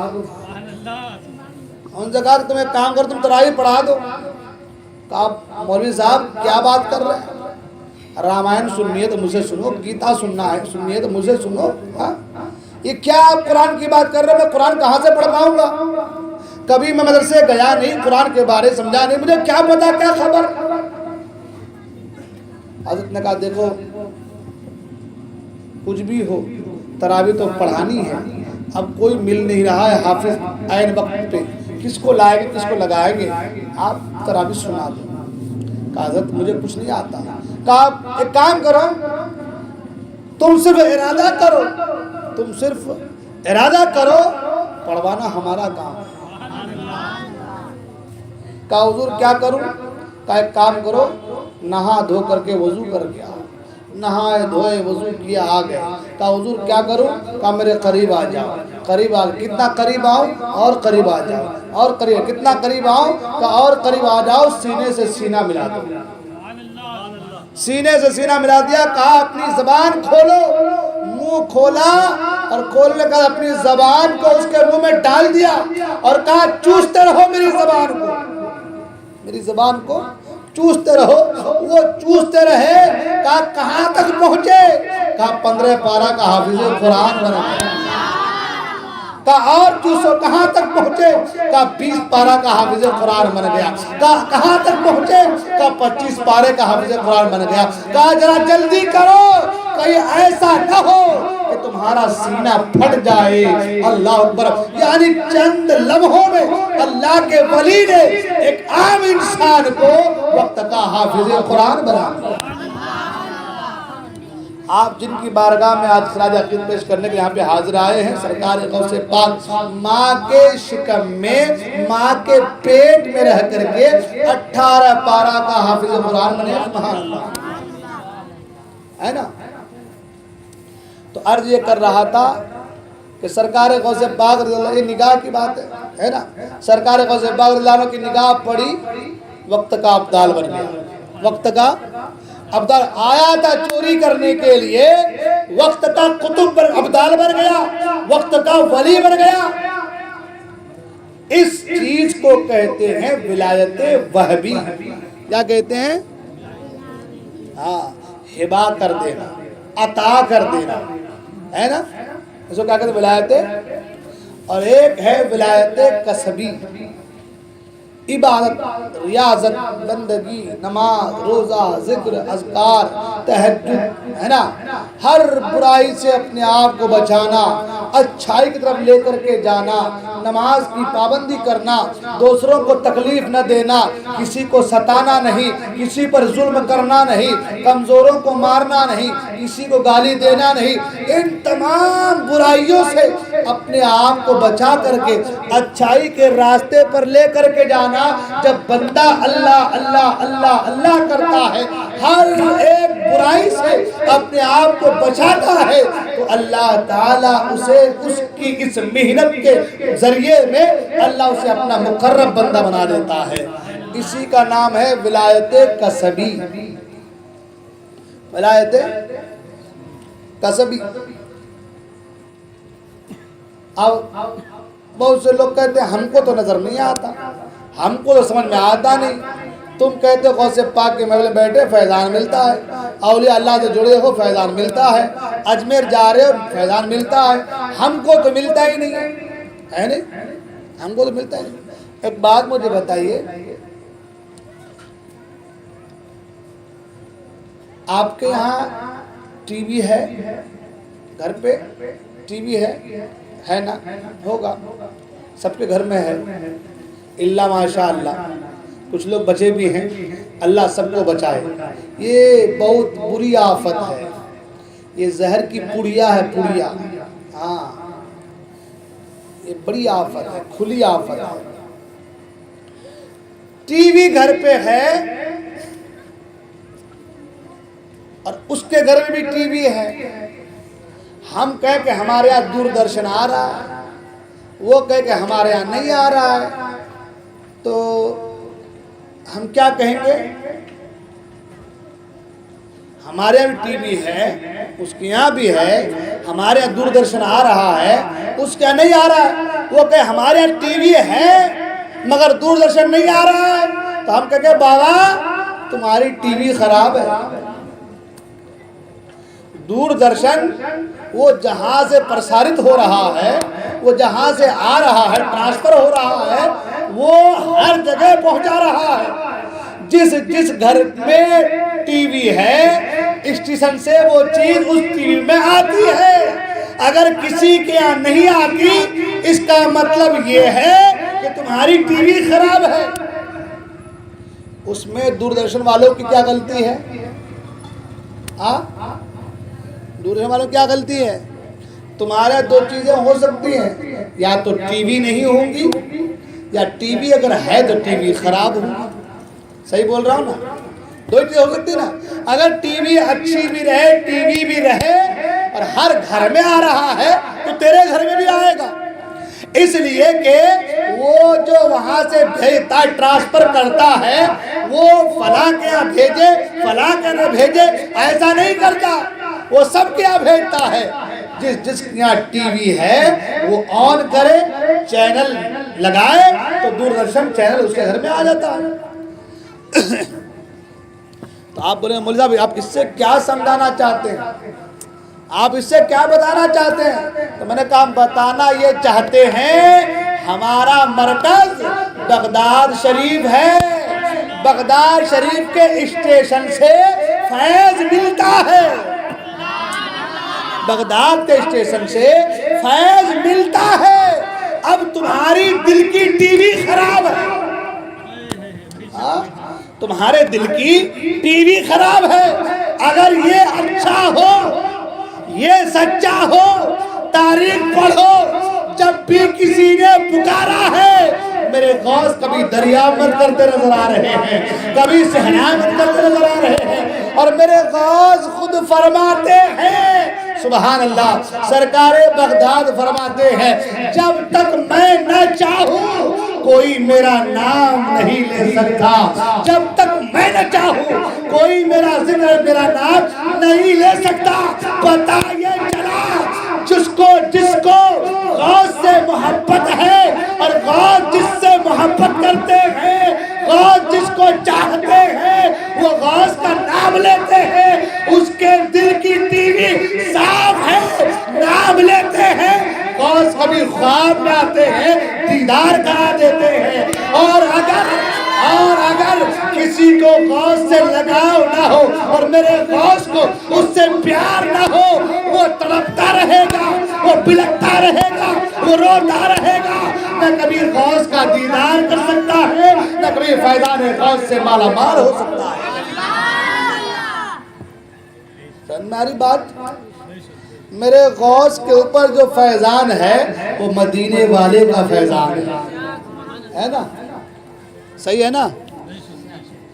ان سے کہا کہ تم ایک کام کرو تم تراویح پڑھا دو. کہا مولوی صاحب کیا بات کر رہے ہیں؟ رامائن سننی ہے تو مجھ سے سنو, گیتا سننی ہے تو مجھ سے سنو. یہ کیا آپ قرآن کی بات کر رہے ہیں؟ میں قرآن کہاں سے پڑھ پاؤں گا؟ کبھی میں مدرسے گیا نہیں, قرآن کے بارے سمجھا نہیں, مجھے کیا پتا کیا خبر. حضرت نے کہا دیکھو کچھ بھی ہو تراویح تو پڑھانی ہے. اب کوئی مل نہیں رہا ہے حافظ عین وقت پہ, کس کو لائیں گے کس کو لگائیں گے, آپ تراویح سنا دو. کہا حضرت مجھے کچھ نہیں آتا. کہا ایک کام کرو تم صرف ارادہ کرو, پڑھوانا ہمارا کام. کہا حضور کیا کروں؟ کہا ایک کام کرو نہا دھو کر کے وضو کر کے آؤ. نہائے دھوئے وضو کیا آ گئے. کہا حضور کیا کروں؟ کہا میرے قریب آ جاؤ. قریب آ گئے. کتنا قریب آؤ؟ اور قریب آ جاؤ. اور قریب. کتنا قریب آؤ؟ کہا اور قریب آ جاؤ. سینے سے سینہ ملا دو. سینے سے سینہ ملا دیا. کہا اپنی زبان کھولو. منہ کھولا اور کھولنے کا اپنی زبان کو اس کے منہ میں ڈال دیا اور کہا چوستے رہو میری زبان کو, میری زبان کو چوستے رہو. وہ چوستے رہے. کہا کہاں تک پہنچے؟ کہا 15 پارہ کا حافظ قرآن بنا. کہا اور چوسو. کہاں تک پہنچے؟ کہا 20 پارہ کا حافظ قرآن بن گیا. کہا کہاں تک پہنچے؟ کہا 25 پارے کا حافظ قرآن بن گیا. کہا ذرا جلدی کرو کہیں ایسا نہ ہو کہ تمہارا سینہ پھٹ جائے. اللہ اکبر. یعنی چند لمحوں میں اللہ کے ولی نے ایک عام انسان کو وقت کا حافظ قرآن بنا دیا. آپ جن کی بارگاہ میں آج خراج عقیدت پیش کرنے کے یہاں پہ حاضر آئے ہیں, سرکار غوث پاک ماں کے شکم میں, ماں کے پیٹ میں رہ کر کے 18 پارہ کا حافظ قرآن بنے. سبحان اللہ ہے نا. تو عرض یہ کر رہا تھا کہ سرکار غوث پاک رضی اللہ, یہ نگاہ کی بات ہے نا. سرکار غوث پاک رضی اللہ عنہ کی نگاہ پڑی, وقت کا ابدال بن گیا. وقت کا ابدال آیا تھا چوری کرنے کے لیے, وقت کا قطب ابدال بن گیا, وقت کا ولی بن گیا. اس چیز کو کہتے ہیں ولایت وہبی. کیا کہتے ہیں؟ ہاں, ہبا کر دینا, عطا کر دینا ہے نا. اس کو کیا کہتے ہیں؟ ولایت. اور ایک ہے ولایت کسبی, عبادت, ریاضت, بندگی, نماز, روزہ, ذکر, اذکار, تہجد ہے نا. ہر برائی سے اپنے آپ کو بچانا, اچھائی کی طرف لے کر کے جانا, نماز کی پابندی کرنا, دوسروں کو تکلیف نہ دینا, کسی کو ستانا نہیں, کسی پر ظلم کرنا نہیں, کمزوروں کو مارنا نہیں, کسی کو گالی دینا نہیں. ان تمام برائیوں سے اپنے آپ کو بچا کر کے اچھائی کے راستے پر لے کر کے جانا. جب بندہ اللہ اللہ اللہ اللہ کرتا ہے, ہر ایک برائی سے اپنے آپ کو بچاتا ہے, تو اللہ تعالیٰ اسے اس کی اس محنت کے ذریعے میں اللہ اسے اپنا مقرب بندہ بنا دیتا ہے. اسی کا نام ہے ولایت کسبی. ولایت کسبی. اب بہت سے لوگ کہتے ہیں ہم کو تو نظر نہیں آتا, ہم کو تو سمجھ میں آتا نہیں. تم کہتے ہو غوث پاک کے محل بیٹھے فیضان ملتا ہے, اولیاء اللہ سے جڑے ہو فیضان ملتا ہے, اجمیر جا رہے ہو فیضان ملتا ہے. ہم کو تو ملتا ہی نہیں ہے نہیں, ہم کو تو ملتا ہی نہیں. ایک بات مجھے بتائیے، آپ کے یہاں ٹی وی ہے؟ گھر پہ ٹی وی ہے نا؟ ہوگا، سب کے گھر میں ہے، اللہ ماشاء اللہ کچھ لوگ بچے بھی ہیں، اللہ سب کو بچائے۔ یہ بہت بری آفت ہے، یہ زہر کی پڑیا ہے، پڑیا، ہاں یہ بڑی آفت ہے، کھلی آفت ہے۔ ٹی وی گھر پہ ہے اور اس کے گھر میں بھی ٹی وی ہے، ہم کہہ کہ ہمارے یہاں دوردرشن آ رہا ہے، وہ کہہ کہ ہمارے یہاں نہیں آ رہا ہے، تو ہم کیا کہیں گے؟ ہمارے یہاں بھی ٹی وی ہے، اس کے یہاں بھی ہے، ہمارے یہاں دوردرشن آ رہا ہے، اس کے یہاں نہیں آ رہا ہے، وہ کہے ہمارے یہاں ٹی وی ہے مگر دوردرشن نہیں آ رہا ہے، تو ہم کہیں گے بابا تمہاری ٹی وی خراب ہے۔ دوردرشن وہ جہاں سے پرسارت ہو رہا ہے، وہ جہاں سے آ رہا ہے، ٹرانسفر ہو رہا ہے، وہ ہر جگہ پہنچا رہا ہے۔ جس گھر میں ٹی وی ہے، اسٹیشن سے وہ چیز اس ٹی وی میں آتی ہے۔ اگر کسی کے یہاں نہیں آتی، اس کا مطلب یہ ہے کہ تمہاری ٹی وی خراب ہے۔ اس میں دوردرشن والوں کی کیا غلطی ہے؟ دوردرشن والوں کی کیا غلطی ہے؟ تمہارے دو چیزیں ہو سکتی ہیں، یا تو ٹی وی نہیں ہوں گی، یا ٹی وی اگر ہے تو ٹی وی خراب ہوگی۔ صحیح بول رہا ہوں نا؟ دو چیزیں ہو سکتی نا۔ اگر ٹی وی اچھی بھی رہے، ٹی وی بھی رہے اور ہر گھر میں آ رہا ہے تو تیرے گھر میں بھی آئے گا، اس لیے کہ وہ جو وہاں سے بھیجتا ہے، ٹرانسفر کرتا ہے، وہ فلاں کے یہاں بھیجے، فلاں کے یہاں بھیجے، ایسا نہیں کرتا، وہ سب کے یہاں بھیجتا ہے۔ جس یہاں ٹی وی ہے وہ آن کرے، چینل لگائے تو دوردرشن چینل اس کے گھر میں آ جاتا ہے۔ تو آپ بولیں مولوی صاحب آپ اس سے کیا سمجھانا چاہتے ہیں؟ آپ اس سے کیا بتانا چاہتے ہیں؟ تو میں نے کہا بتانا یہ چاہتے ہیں ہمارا مرکز بغداد شریف ہے، بغداد شریف کے اسٹیشن سے فیض ملتا ہے، بغداد کے اسٹیشن سے فیض ملتا ہے۔ اب تمہاری دل کی ٹی وی خراب ہے، تمہارے دل کی ٹی وی خراب ہے۔ اگر یہ اچھا ہو، یہ سچا ہو، تاریخ پڑھو، جب بھی کسی نے پکارا ہے میرے غوث کبھی دریامت کرتے نظر آ رہے ہیں، کبھی صحنامت کرتے نظر آ رہے ہیں، اور میرے غوث خود فرماتے ہیں سبحان اللہ، سرکار بغداد فرماتے ہیں جب تک میں نہ چاہوں کوئی میرا نام نہیں لے سکتا، جب تک میں نہ چاہوں کوئی میرا ذکر، میرا نام نہیں لے سکتا۔ پتہ یہ چلا جس کو غوث سے محبت ہے اور غوث جس سے محبت کرتے ہیں، غوث جس کو چاہتے ہیں، وہ غوث کا نام لیتے ہیں، اس کے دل کی ٹی وی صاف ہے، نام لیتے ہیں، غوث کبھی خواب میں آتے ہیں، دیدار کرا دیتے ہیں۔ اور اگر کسی کو غوث سے لگاؤ نہ ہو اور میرے غوث کو اس سے پیار نہ ہو، وہ تڑپتا رہے گا، وہ بلکتا رہے گا، وہ روتا رہے گا، نہ کبھی غوث کا دیدار کر سکتا ہے، نہ کبھی فیضان غوث سے مالا مال ہو سکتا ہے۔ ہماری بات، میرے غوث کے اوپر جو فیضان ہے وہ مدینے والے کا فیضان ہے نا؟ صحیح ہے نا؟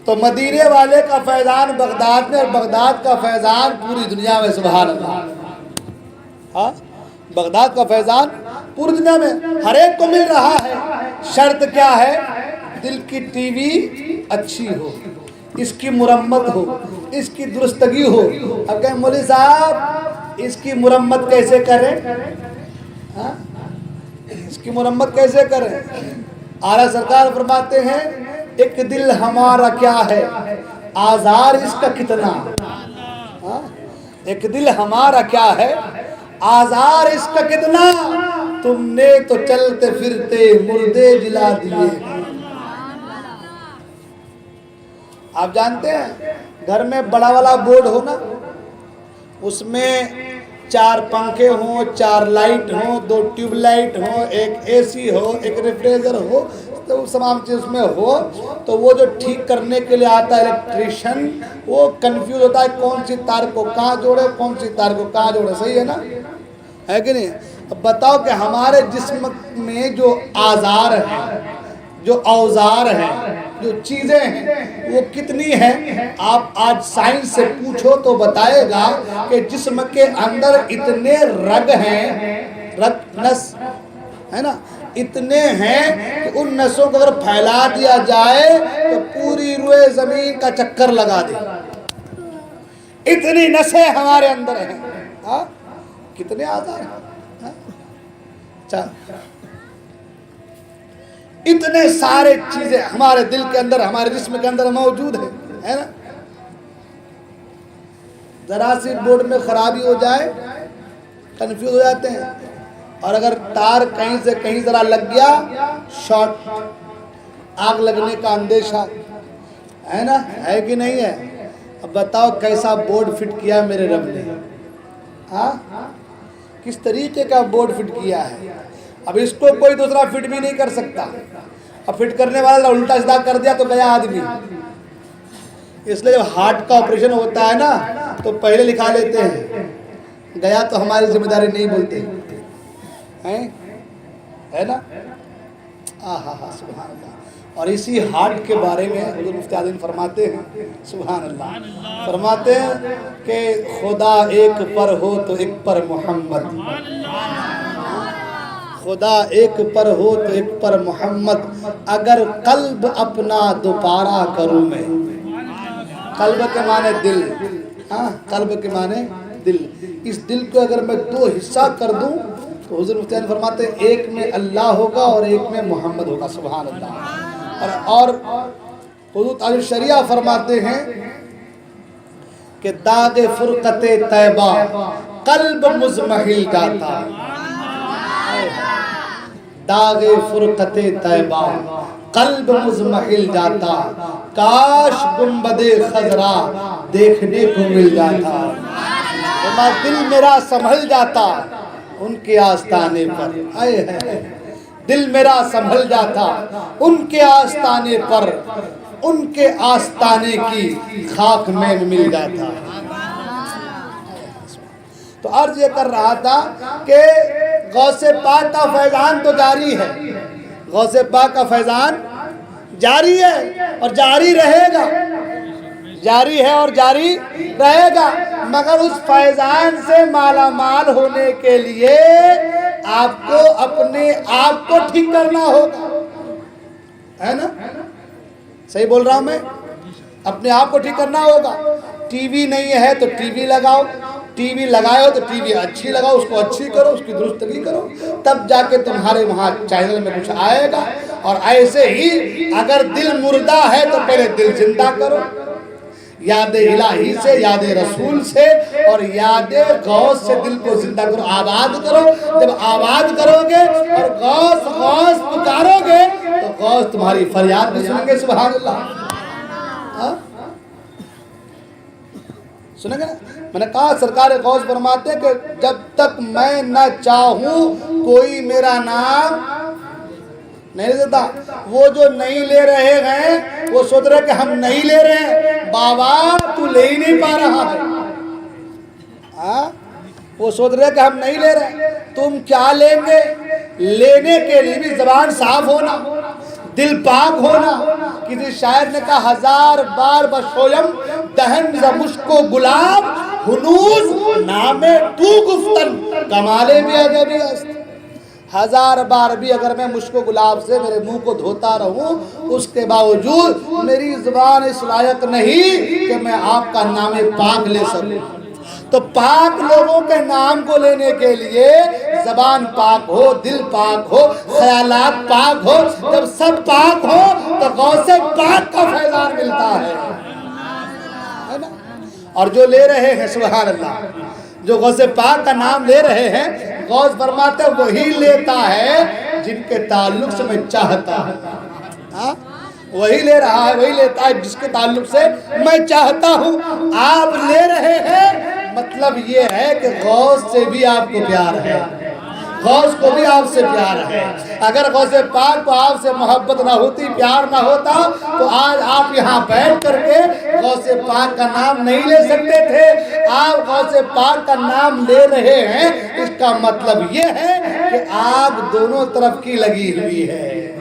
تو مدینے والے کا فیضان بغداد میں، اور بغداد کا فیضان پوری دنیا میں، سبحان اللہ۔ ہاں، بغداد کا فیضان پوری دنیا میں ہر ایک کو مل رہا ہے۔ شرط کیا ہے؟ دل کی ٹی وی اچھی ہو، اس کی مرمت ہو، اس کی درستگی ہو۔ اب کہیں مولوی صاحب اس کی مرمت کیسے کریں؟ اس کی مرمت کیسے کریں؟ اعلیٰ سرکار فرماتے ہیں ایک دل ہمارا کیا ہے، آزار اس کا کتنا۔ ایک دل ہمارا کیا ہے، آزار اس کا کتنا۔ تم نے تو چلتے پھرتے مردے جلا دیے۔ آپ جانتے ہیں گھر میں بڑا والا بورڈ ہو نا، اس میں 4 پنکھے ہوں، 4 لائٹ ہوں، 2 ٹیوب لائٹ ہوں، ایک اے سی ہو، ایک ریفریجر ہو، تو تمام چیز اس میں ہو، تو وہ جو ٹھیک کرنے کے لیے آتا ہے الیکٹریشین، وہ کنفیوز ہوتا ہے کون سی تار کو کہاں جوڑے، کون سی تار کو کہاں جوڑے۔ صحیح ہے نا، ہے کہ نہیں؟ اب بتاؤ کہ ہمارے جسم میں جو آزار ہیں، جو اوزار ہیں، جو چیزیں ہیں، وہ کتنی ہیں؟ آپ آج سائنس سے پوچھو تو بتائے گا کہ جسم کے اندر اتنے رگ ہیں، رگ نس ہے نا، اتنے ہیں کہ ان نسوں کو اگر پھیلا دیا جائے تو پوری روئے زمین کا چکر لگا دے۔ اتنی نسیں ہمارے اندر ہیں، ہاں کتنے آزار ہیں، اتنے سارے چیزیں ہمارے دل کے اندر، ہمارے جسم کے اندر موجود ہے نا۔ ذرا سی بورڈ میں خرابی ہو جائے کنفیوز ہو جاتے ہیں، اور اگر تار کہیں سے کہیں ذرا لگ گیا، شارٹ، آگ لگنے کا اندیشہ ہے نا، ہے کہ نہیں ہے؟ اب بتاؤ کیسا بورڈ فٹ کیا میرے رب نے، ہاں کس طریقے کا بورڈ فٹ کیا ہے۔ اب اس کو کوئی دوسرا فٹ بھی نہیں کر سکتا، اب فٹ کرنے والا الٹا سیدھا کر دیا تو گیا آدمی۔ اس لیے جب ہارٹ کا آپریشن ہوتا ہے نا تو پہلے لکھا لیتے ہیں، گیا تو ہماری ذمہ داری نہیں بولتے ہیں، ہے نا، سبحان اللہ۔ اور اسی ہارٹ کے بارے میں حضور مفتی اعظم فرماتے ہیں، سبحان اللہ، فرماتے ہیں کہ خدا ایک پر ہو تو ایک پر محمد، خدا ایک پر ہو تو ایک پر محمد، اگر قلب اپنا دوبارہ کروں میں۔ قلب کے معنی دل، ہاں قلب کے معنی دل، اس دل کو اگر میں 2 حصہ کر دوں تو حضور مفتی فرماتے ہیں ایک میں اللہ ہوگا اور ایک میں محمد ہوگا، سبحان اللہ۔ اور حضور تاج الشریعہ فرماتے ہیں کہ داغ فرقت طیبہ قلب مزمحل جاتا، داغ فرقت طیبہ قلب مزمحل جاتا، کاش گنبد خضرا دیکھنے کو مل جاتا، دل میرا سنبھل جاتا ان کے آستانے پر، دل میرا سنبھل جاتا ان کے آستانے پر، ان کے آستانے کی خاک میں مل جاتا۔ تو عرض یہ کر رہا تھا کہ غوث پاک کا فیضان تو جاری ہے، غوث پاک کا فیضان جاری ہے اور جاری رہے گا، جاری ہے اور جاری رہے گا، مگر اس فیضان سے مالا مال ہونے کے لیے آپ کو اپنے آپ کو ٹھیک کرنا ہوگا، ہے نا، صحیح بول رہا ہوں میں؟ اپنے آپ کو ٹھیک کرنا ہوگا۔ ٹی وی نہیں ہے تو ٹی وی لگاؤ، ٹی وی لگائے ہو تو ٹی وی اچھی لگاؤ، اس کو اچھی کرو، اس کی درستگی کرو، تب جا کے تمہارے وہاں چینل میں کچھ آئے گا۔ اور ایسے ہی اگر دل مردہ ہے تو پہلے دل زندہ کرو، یاد الہی سے، یاد رسول سے اور یاد غوث سے دل کو زندہ کرو، آباد کرو۔ جب آباد کرو گے اور غوث غوث پکارو گے تو غوث تمہاری فریاد بھی سنیں گے، سبحان اللہ، سنیں گے نا۔ میں نے کہا سرکار غوث فرماتے ہیں کہ جب تک میں نہ چاہوں کوئی میرا نام نہیں دیتا۔ وہ جو نہیں لے رہے ہیں وہ سوچ رہے کہ ہم نہیں لے رہے ہیں، بابا تو لے ہی نہیں پا رہا ہے، وہ سوچ رہے کہ ہم نہیں لے رہے، تم کیا لیں گے؟ لینے کے لیے بھی زبان صاف ہونا، دل پاک ہونا۔ کسی شاعر نے کہا 1000 بار بشویم دہن ز مشک و گلاب، ہنوز نام تو گفتن کمالے بھی ادبی است۔ 1000 بار بھی اگر میں مشک و گلاب سے میرے منہ کو دھوتا رہوں، اس کے باوجود میری زبان اس لائق نہیں کہ میں آپ کا نام پاک لے سکوں۔ تو پاک لوگوں کے نام کو لینے کے لیے زبان پاک ہو، دل پاک ہو، خیالات پاک ہو۔ جب سب پاک ہو تو غوث پاک کا فیضان ملتا ہے نا۔ اور جو لے رہے ہیں سبحان اللہ، جو غوث پاک کا نام لے رہے ہیں، غوث فرماتے ہیں وہی لیتا ہے جن کے تعلق سے میں چاہتا ہوں، وہی لے رہا ہے، وہی لیتا ہے جس کے تعلق سے میں چاہتا ہوں۔ آپ لے رہے ہیں، مطلب یہ ہے کہ غوث سے بھی آپ کو پیار ہے، غوث کو بھی آپ سے پیار ہے۔ اگر غوث پاک کو آپ سے محبت نہ ہوتی، پیار نہ ہوتا، تو آج آپ یہاں بیٹھ کر کے غوث پاک کا نام نہیں لے سکتے تھے۔ آپ غوث پاک کا نام لے رہے ہیں، اس کا مطلب یہ ہے کہ آپ دونوں طرف کی لگی ہوئی ہے۔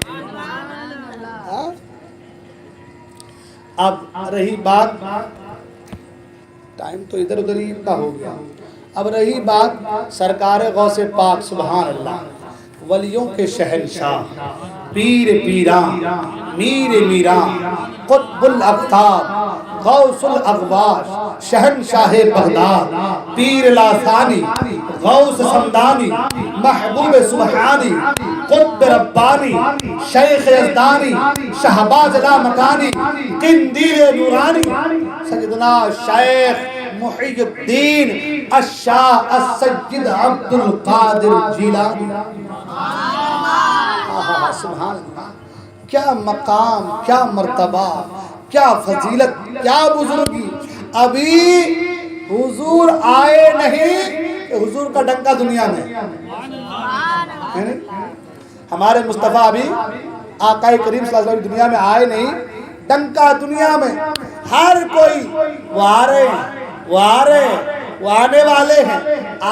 اب رہی بات، ٹائم تو ادھر ادھر ہی کا ہو گیا، اب رہی بات سرکار غوث پاک سبحان اللہ، ولیوں کے شہنشاہ، پیر پیران، میر میران، قطب الاقطاب، غوث الاغواث، شہنشاہ بغداد، پیر لاثانی، غوث سمدانی، محبوب سبحانی، قطب ربانی، شیخ یزدانی، شہباز لامکانی، قندیل نورانی، سیدنا شیخ محی الدین الشاہ السید عبد القادر جیلانی۔ سبحان اللہ، کیا مقام، کیا مرتبہ، کیا فضیلت، کیا بزرگی۔ ابھی حضور آئے نہیں کہ حضور کا ڈنکا دنیا میں ہے نہیں؟ ہمارے مصطفیٰ ابھی آقا کریم صلی اللہ علیہ وسلم دنیا میں آئے نہیں، ڈنکا دنیا میں ہر کوئی وہ آ رہے ہیں، وہ آ رہے ہیں، وہ آنے والے ہیں۔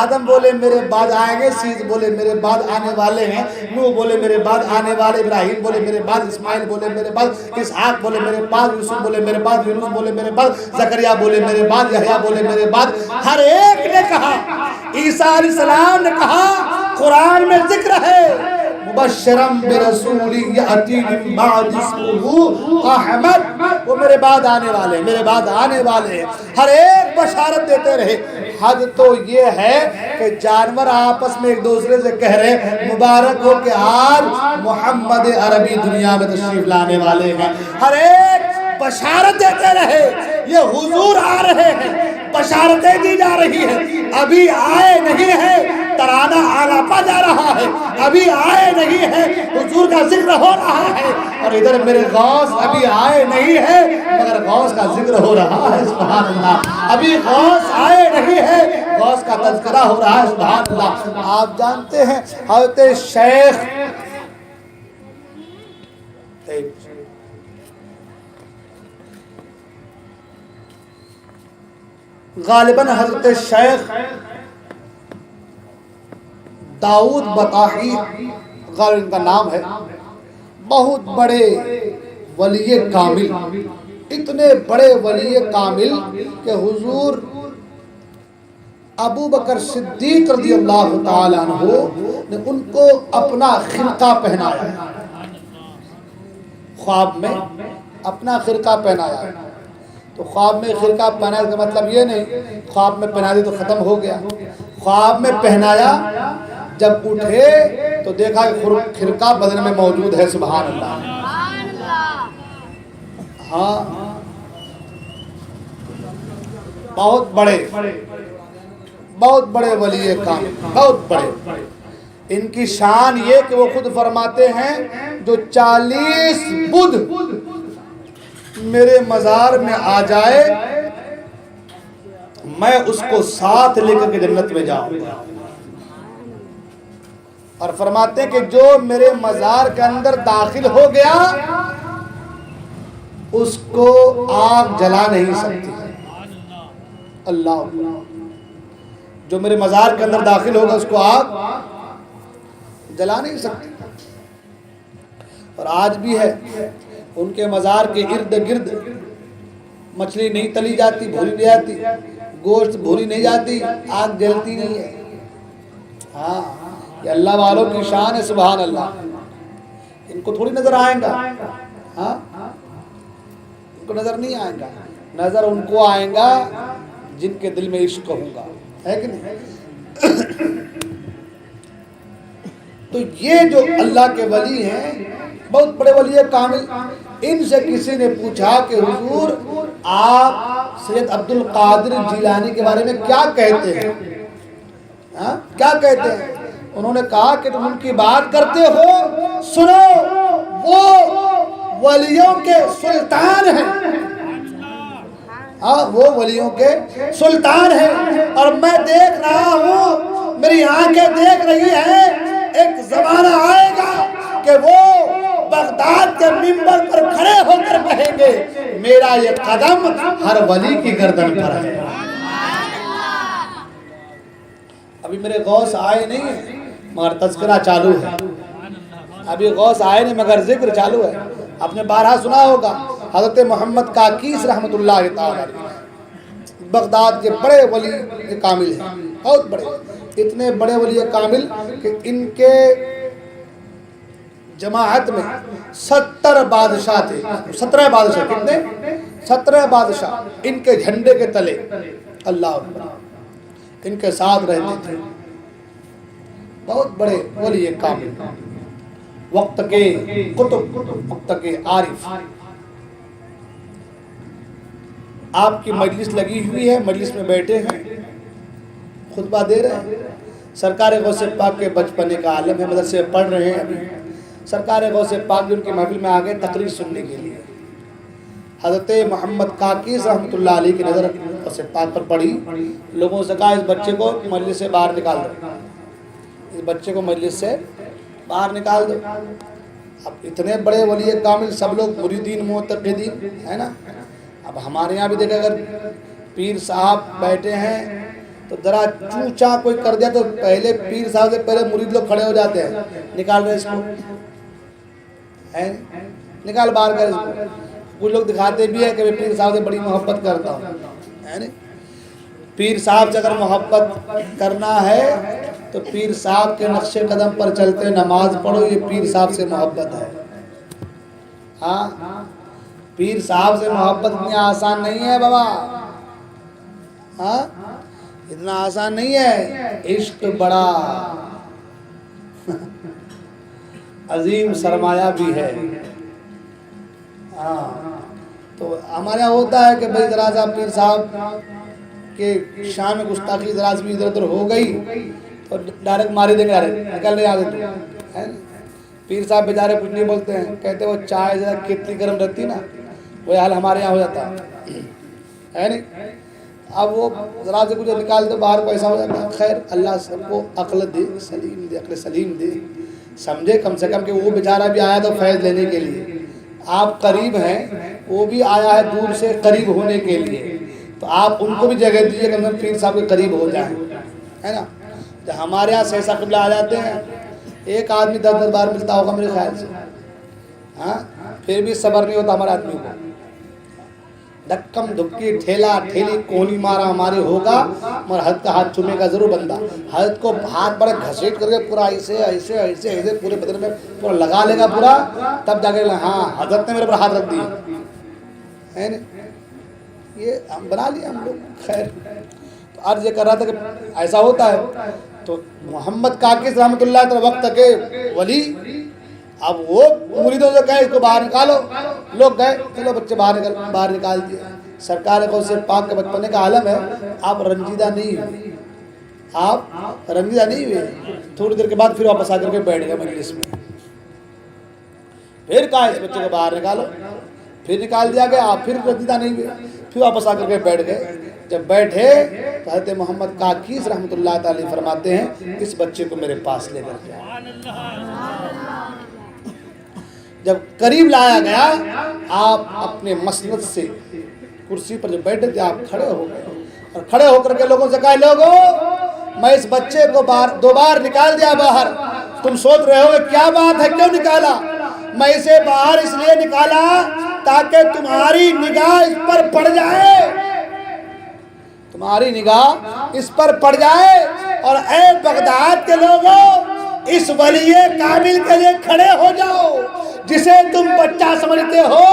آدم بولے میرے بعد آئیں گے، سیز بولے میرے بعد آنے والے ہیں، نوح بولے میرے بعد آنے والے، ابراہیم بولے میرے بعد، اسماعیل بولے میرے بعد، اسحاق بولے میرے بعد، یوسف بولے میرے بعد، یونس بولے میرے بعد، زکریا بولے میرے بعد، یحییٰ بولے میرے بعد۔ ہر ایک نے کہا، عیسیٰ علیہ السلام نے کہا، قرآن میں ذکر ہے مبشرم برسول یأتی من بعد اسمہ احمد، وہ میرے بعد آنے والے ہیں، میرے بعد آنے والے ہیں۔ ہر ایک بشارت دیتے رہے۔ حد تو یہ ہے کہ جانور آپس میں ایک دوسرے سے کہہ رہے ہیں مبارک ہو کہ آج محمد عربی دنیا میں تشریف لانے والے ہیں۔ ہر ایک بشارت دیتے رہے، یہ حضور آ رہے ہیں، بشارتیں دی جا رہی ہیں۔ ابھی آئے نہیں ہیں، ترانہ آلاپا جا رہا ہے، ابھی آئے نہیں ہیں، حضور کا ذکر ہو رہا ہے۔ اور ادھر میرے غوث ابھی آئے نہیں ہیں، مگر غوث کا ذکر ہو رہا ہے، سبحان اللہ۔ ابھی غوث آئے نہیں ہیں، غوث کا تذکرہ ہو رہا ہے، سبحان اللہ۔ آپ جانتے ہیں حضرت شیخ غالباً حضرت شیخ داؤد بطاحی غالباً ان کا نام ہے، بہت بڑے ولی کامل، اتنے بڑے ولی کامل کہ حضور ابو بکر صدیق رضی اللہ تعالیٰ عنہ نے ان کو اپنا خرقہ پہنایا، خواب میں اپنا خرقہ پہنایا۔ تو خواب میں خرقہ پہنایا کا مطلب یہ نہیں خواب میں پہنا دی تو ختم ہو گیا۔ خواب میں پہنایا، جب اٹھے تو دیکھا کہ خرقہ بدن میں موجود ہے، سبحان اللہ۔ ہاں، بہت بڑے ولی کامل، بہت بڑے۔ ان کی شان یہ کہ وہ خود فرماتے ہیں جو 40 بدھ میرے مزار میں آ جائے میں اس کو ساتھ لے کر کے جنت میں جاؤں گا۔ اور فرماتے ہیں کہ جو میرے مزار کے اندر داخل ہو گیا اس کو آگ جلا نہیں سکتی۔ اللہ، جو میرے مزار کے اندر داخل ہوگا اس کو آگ جلا نہیں سکتی۔ اور آج بھی ہے، ان کے مزار کے ارد گرد مچھلی نہیں تلی جاتی، بھوری نہیں جاتی، گوشت بھوری نہیں جاتی، آگ جلتی نہیں ہے۔ ہاں، یہ اللہ والوں کی شان ہے، سبحان اللہ۔ ان کو تھوڑی نظر آئیں گا، ہاں، ان کو نظر نہیں آئیں گا، نظر ان کو آئیں گا جن کے دل میں عشق ہوگا، ہے کہ نہیں؟ تو یہ جو اللہ کے ولی ہیں، بہت بڑے ولی کامل، ان سے کسی نے پوچھا کہ حضور آپ سید عبد القادر جیلانی کے بارے میں کیا کہتے ہیں؟ کیا کہتے ہیں؟ انہوں نے کہا کہ تم ان کی بات کرتے ہو، سنو وہ ولیوں کے سلطان ہیں، وہ ولیوں کے سلطان ہیں، اور میں دیکھ رہا ہوں، میری آنکھیں دیکھ رہی ہیں، ایک زمانہ آئے گا کہ وہ بغداد کے منبر پر کھڑے ہو کر کہیں گے میرا یہ قدم ہر ولی کی گردن پر ہے۔ ابھی میرے غوث آئے نہیں ہیں مگر تذکرہ چالو ہے، ابھی غوث آئے نہیں مگر ذکر چالو ہے۔ آپ نے بارہا سنا ہوگا حضرت محمد کاکیس رحمۃ اللہ تعالی بغداد کے بڑے ولی کامل ہیں، بہت بڑے، اتنے بڑے ولی کامل کہ ان کے جماعت میں 70 بادشاہ تھے، 17 بادشاہ، کتنے؟ 17 بادشاہ ان کے جھنڈے کے تلے، اللہ اکبر، ان کے ساتھ رہتے تھے، بہت بڑے ولی کامل، وقت کے قطب، وقت کے عارف۔ آپ کی مجلس لگی ہوئی ہے، مجلس میں بیٹھے ہیں، خطبہ دے رہے ہیں، سرکار غوث پاک کے بچپنے کا عالم ہے، مدرسے پڑھ رہے ہیں، ابھی سرکار غوث پاک بھی ان کی محفل میں آگئے تقریر سننے کے لیے۔ حضرت محمد کاکیس رحمۃ اللہ علیہ کی نظر غوث پاک پر پڑی، لوگوں سے کہا اس بچے کو مجلس سے باہر نکال دو، اس بچے کو مجلس سے باہر نکال دو۔ اب اتنے بڑے ولی کامل، سب لوگ مریدین معتقدین ہے نا۔ اب ہمارے یہاں بھی دیکھیں اگر پیر صاحب بیٹھے ہیں تو ذرا چوچا کوئی کر دیا تو پہلے پیر صاحب سے پہلے مرید لوگ کھڑے ہو جاتے ہیں، نکال رہے اس کو، نکال باہر کر اس کو۔ کچھ لوگ دکھاتے بھی ہیں کہ میں پیر صاحب سے بڑی محبت کرتا ہوں، پیر صاحب سے اگر محبت کرنا ہے تو پیر صاحب کے نقش قدم پر چلتے نماز پڑھو، یہ پیر صاحب سے محبت ہے۔ ہاں، پیر صاحب سے محبت اتنی آسان نہیں ہے بابا، ہاں اتنا آسان نہیں ہے، عشق بڑا عظیم سرمایہ بھی ہے۔ ہاں تو ہمارے یہاں ہوتا ہے کہ بھائی ذرا سا پیر صاحب کے شان میں گستاخی ذرا سی ادھر ادھر ہو گئی تو ڈائریکٹ ماری دیں گے، نکل نہیں آتے۔ پیر صاحب بیچارے کچھ نہیں بولتے ہیں، کہتے وہ چائے ذرا کتنی گرم رہتی نا، وہ حال ہمارے یہاں ہو جاتا ہے نہیں۔ اب وہ ذرا سے کچھ نکال دو باہر کو، ایسا ہو جاتا ہے۔ خیر اللہ سب کو عقل دے، سلیم دے، عقل سلیم دے، سمجھے کم سے کم کہ وہ بیچارہ بھی آیا تو فیض لینے کے لیے، آپ قریب ہیں، وہ بھی آیا ہے دور سے قریب ہونے کے لیے، تو آپ ان کو بھی جگہ دیجیے کہ ہم پیر صاحب کے قریب ہو جائیں، ہے نا۔ جب ہمارے یہاں سیسا قبلہ آ جاتے ہیں، ایک آدمی 10 بار ملتا ہوگا میرے خیال سے، ہاں پھر بھی صبر نہیں ہوتا ہمارے آدمی کو، دھکم دھکی ٹھیلا ٹھیلی کونی مارا ہمارے ہوگا، مگر حضرت کا ہاتھ چومے کا ضرور بندہ، حضرت کو ہاتھ بڑے گھسیٹ کر کے پورا ایسے ایسے ایسے ایسے پورے بدن میں پورا لگا لے گا پورا، تب جا کے ہاں حضرت نے میرے پر ہاتھ رکھ دیے، ہے نا۔ یہ ہم بنا لیا ہم لوگ۔ خیر تو عرض یہ کر رہا تھا کہ ایسا ہوتا ہے، تو محمد کاکیس رحمۃ اللہ تعالی وقت کے ولی، اب وہ مریدوں سے کہے اس کو باہر نکالو، لوگ گئے، چلو بچے باہر نکال دیے۔ سرکار غوث پاک کے بچپنے کا عالم ہے، آپ رنجیدہ نہیں ہوئے، آپ رنجیدہ نہیں ہوئے، تھوڑی دیر کے بعد پھر واپس آ کر کے بیٹھ گئے مجلس میں، پھر کہا اس بچے کو باہر نکالو، پھر نکال دیا گیا، آپ پھر رنجیدہ نہیں ہوئے، پھر واپس آ کر کے بیٹھ گئے۔ جب بیٹھے تو حضرت محمد کاکیس رحمۃ اللہ تعالی فرماتے ہیں اس بچے کو میرے پاس لے کر کے جب قریب لایا گیا، آپ اپنے مسند سے کرسی پر جب بیٹھے تھے آپ کھڑے ہو گئے، اور کھڑے ہو کر کے لوگوں سے کہا لوگوں میں اس بچے کو 2 بار نکال دیا باہر، تم سوچ رہے ہو کیا بات ہے، کیوں نکالا؟ میں اسے باہر اس لیے نکالا تاکہ تمہاری نگاہ اس پر پڑ جائے، تمہاری نگاہ اس پر پڑ جائے، اور اے بغداد کے لوگوں اس ولی کامل کے لیے کھڑے ہو جاؤ، جسے تم بچہ سمجھتے ہو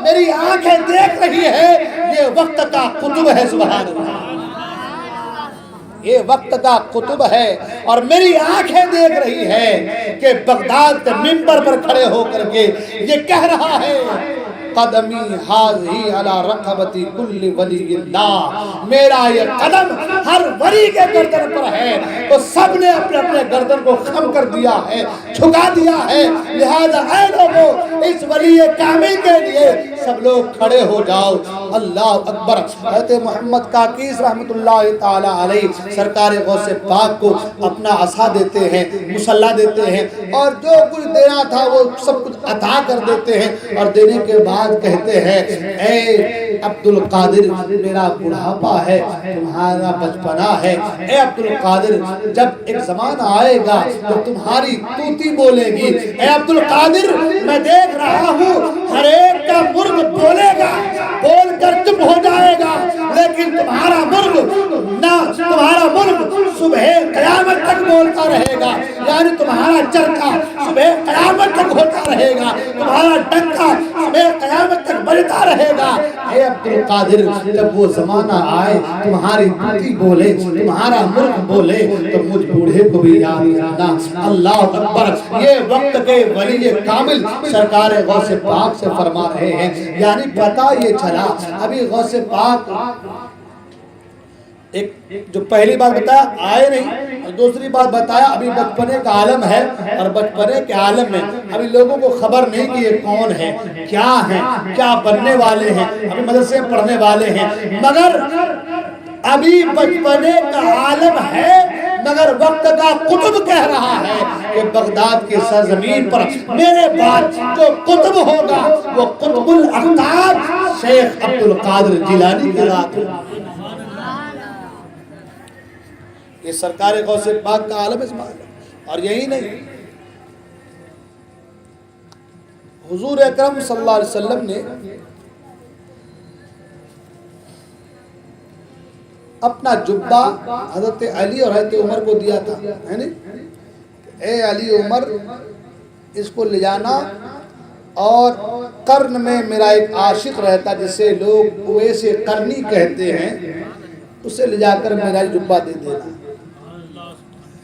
میری آنکھیں دیکھ رہی ہے، یہ وقت کا قطب ہے، سبحان اللہ، یہ وقت کا قطب ہے، اور میری آنکھیں دیکھ رہی ہے کہ بغداد کے منبر پر کھڑے ہو کر کے یہ کہہ رہا ہے قدمی حاضی علی رقبتی کل ولی اللہ، میرا یہ قدم ہر ولی کے گردن پر ہے، تو سب نے اپنے اپنے گردن کو خم کر دیا ہے، جھکا دیا ہے، لہذا اے لوگوں اس ولی کامل کے لیے سب لوگ کھڑے ہو جاؤ۔ اللہ اکبر۔ حضرت محمد کاکیس رحمت اللہ تعالی علیہ سرکار غوث پاک کو اپنا عصا دیتے ہیں، مسلح دیتے ہیں، اور جو کچھ دینا تھا وہ سب کچھ عطا کر دیتے ہیں، اور دینے کے بعد کہتے ہیں اے عبد القادر میرا بڑھاپا ہے، تمہارا بچپنا ہے، اے عبد القادر جب ایک زمانہ آئے گا تو تمہاری طوطی بولے گی، اے عبد القادر میں دیکھ رہا ہوں ہر ایک کا مرغ بولے گا، بول کر چپ ہو جائے گا، لیکن تمہارا مرغ صبح قیامت تک بولتا رہے گا، یعنی تمہارا چرخا صبح قیامت تک ہوتا رہے گا، تمہارا ڈنکا صبح قیامت تک بجتا رہے گا۔ اے عبد القادر جب وہ زمانہ آئے تمہاری طوطی بولے، تمہارا مرغ بولے، تو مجھ بوڑھے کو بھی یاد رکھنا۔ اللہ اکبر۔ یہ وقت کے ولی کامل سرکار غوث پاک سے فرما رہے ہیں، یعنی پتہ یہ چلا ابھی غوث پاک ایک جو پہلی بات بتایا آئے نہیں، اور دوسری بات بتایا ابھی بچپنے کا عالم ہے، اور بچپنے کے عالم میں ابھی لوگوں کو خبر نہیں کہ یہ کون ہے، کیا ہیں، کیا بننے والے ہیں، ابھی مدرسے پڑھنے والے ہیں، مگر ابھی بچپنے کا عالم ہے، مگر وقت کا قطب کہہ رہا ہے کہ بغداد کی سرزمین پر میرے بعد جو قطب ہوگا وہ قطب الاقطاب شیخ عبد القادر جیلانی کی ذات ہے۔ یہ سرکار غوث پاک کا عالم اسماعیل ہے۔ اور یہی نہیں، حضور اکرم صلی اللہ علیہ وسلم نے اپنا جبہ حضرت علی اور حضرت عمر کو دیا تھا، ہے نہیں؟ اے علی عمر اس کو لے جانا، اور قرن میں میرا ایک عاشق رہتا جسے لوگ اویس قرنی کہتے ہیں، اسے لے جا کر میرا جبہ دے دینا،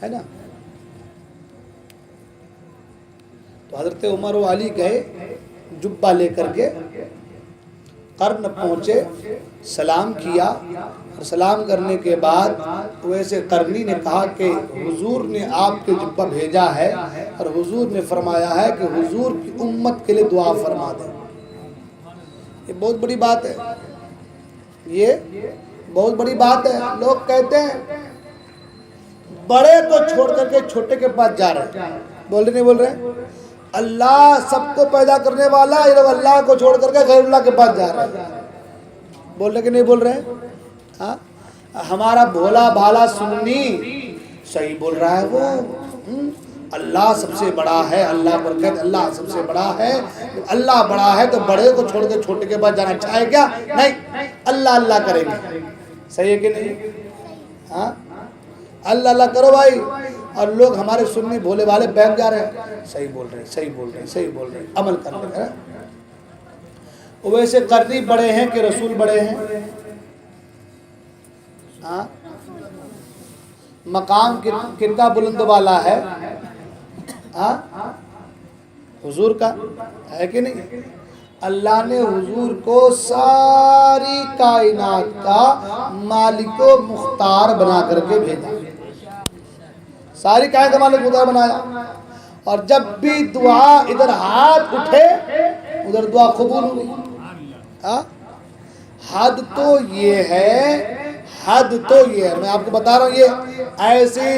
ہے نا؟ تو حضرت عمر و علی گئے، جبہ لے کر کے قرن پہنچے، سلام کیا، اور سلام کرنے کے بعد ویسے قرنی نے کہا کہ حضور نے آپ کے جبہ بھیجا ہے، اور حضور نے فرمایا ہے کہ حضور کی امت کے لیے دعا فرما دیں۔ یہ بہت بڑی بات ہے، یہ بہت بڑی بات ہے۔ لوگ کہتے ہیں بڑے کو چھوڑ کر کے چھوٹے کے پاس جا رہے ہیں، بول رہے نہیں بول رہے؟ اللہ سب کو پیدا کرنے والا، یہ لوگ اللہ کو چھوڑ کر کے غیر اللہ کے پاس جا رہے ہیں، بول رہے کہ نہیں بول رہے؟ ہاں، ہمارا بھولا بھالا سنی صحیح بول رہا ہے، وہ اللہ سب سے بڑا ہے، اللہ پر کہتے اللہ سب سے بڑا ہے، اللہ بڑا ہے تو بڑے کو چھوڑ کے چھوٹے کے پاس جانا اچھا ہے کیا؟ نہیں، اللہ اللہ کریں گے، صحیح ہے کہ نہیں؟ ہاں، اللہ اللہ کرو بھائی، اور لوگ ہمارے سنی بھولے والے بیٹھ جا رہے ہیں، صحیح بول رہے ہیں، صحیح بول رہے ہیں، صحیح بول رہے ہیں، عمل کر رہے ہیں۔ ویسے قرنی بڑے ہیں کہ رسول بڑے ہیں؟ ہاں، مقام کن کا بلند والا ہے؟ ہاں، حضور کا ہے کہ نہیں؟ اللہ نے حضور کو ساری کائنات کا مالک و مختار بنا کر کے بھیجا، ساری کائنات کا مالک مختار بنایا، اور جب بھی دعا ادھر ہاتھ اٹھے ادھر دعا قبول ہوئی۔ حد تو یہ ہے، حد تو یہ ہے، میں آپ کو بتا رہا ہوں، یہ ایسی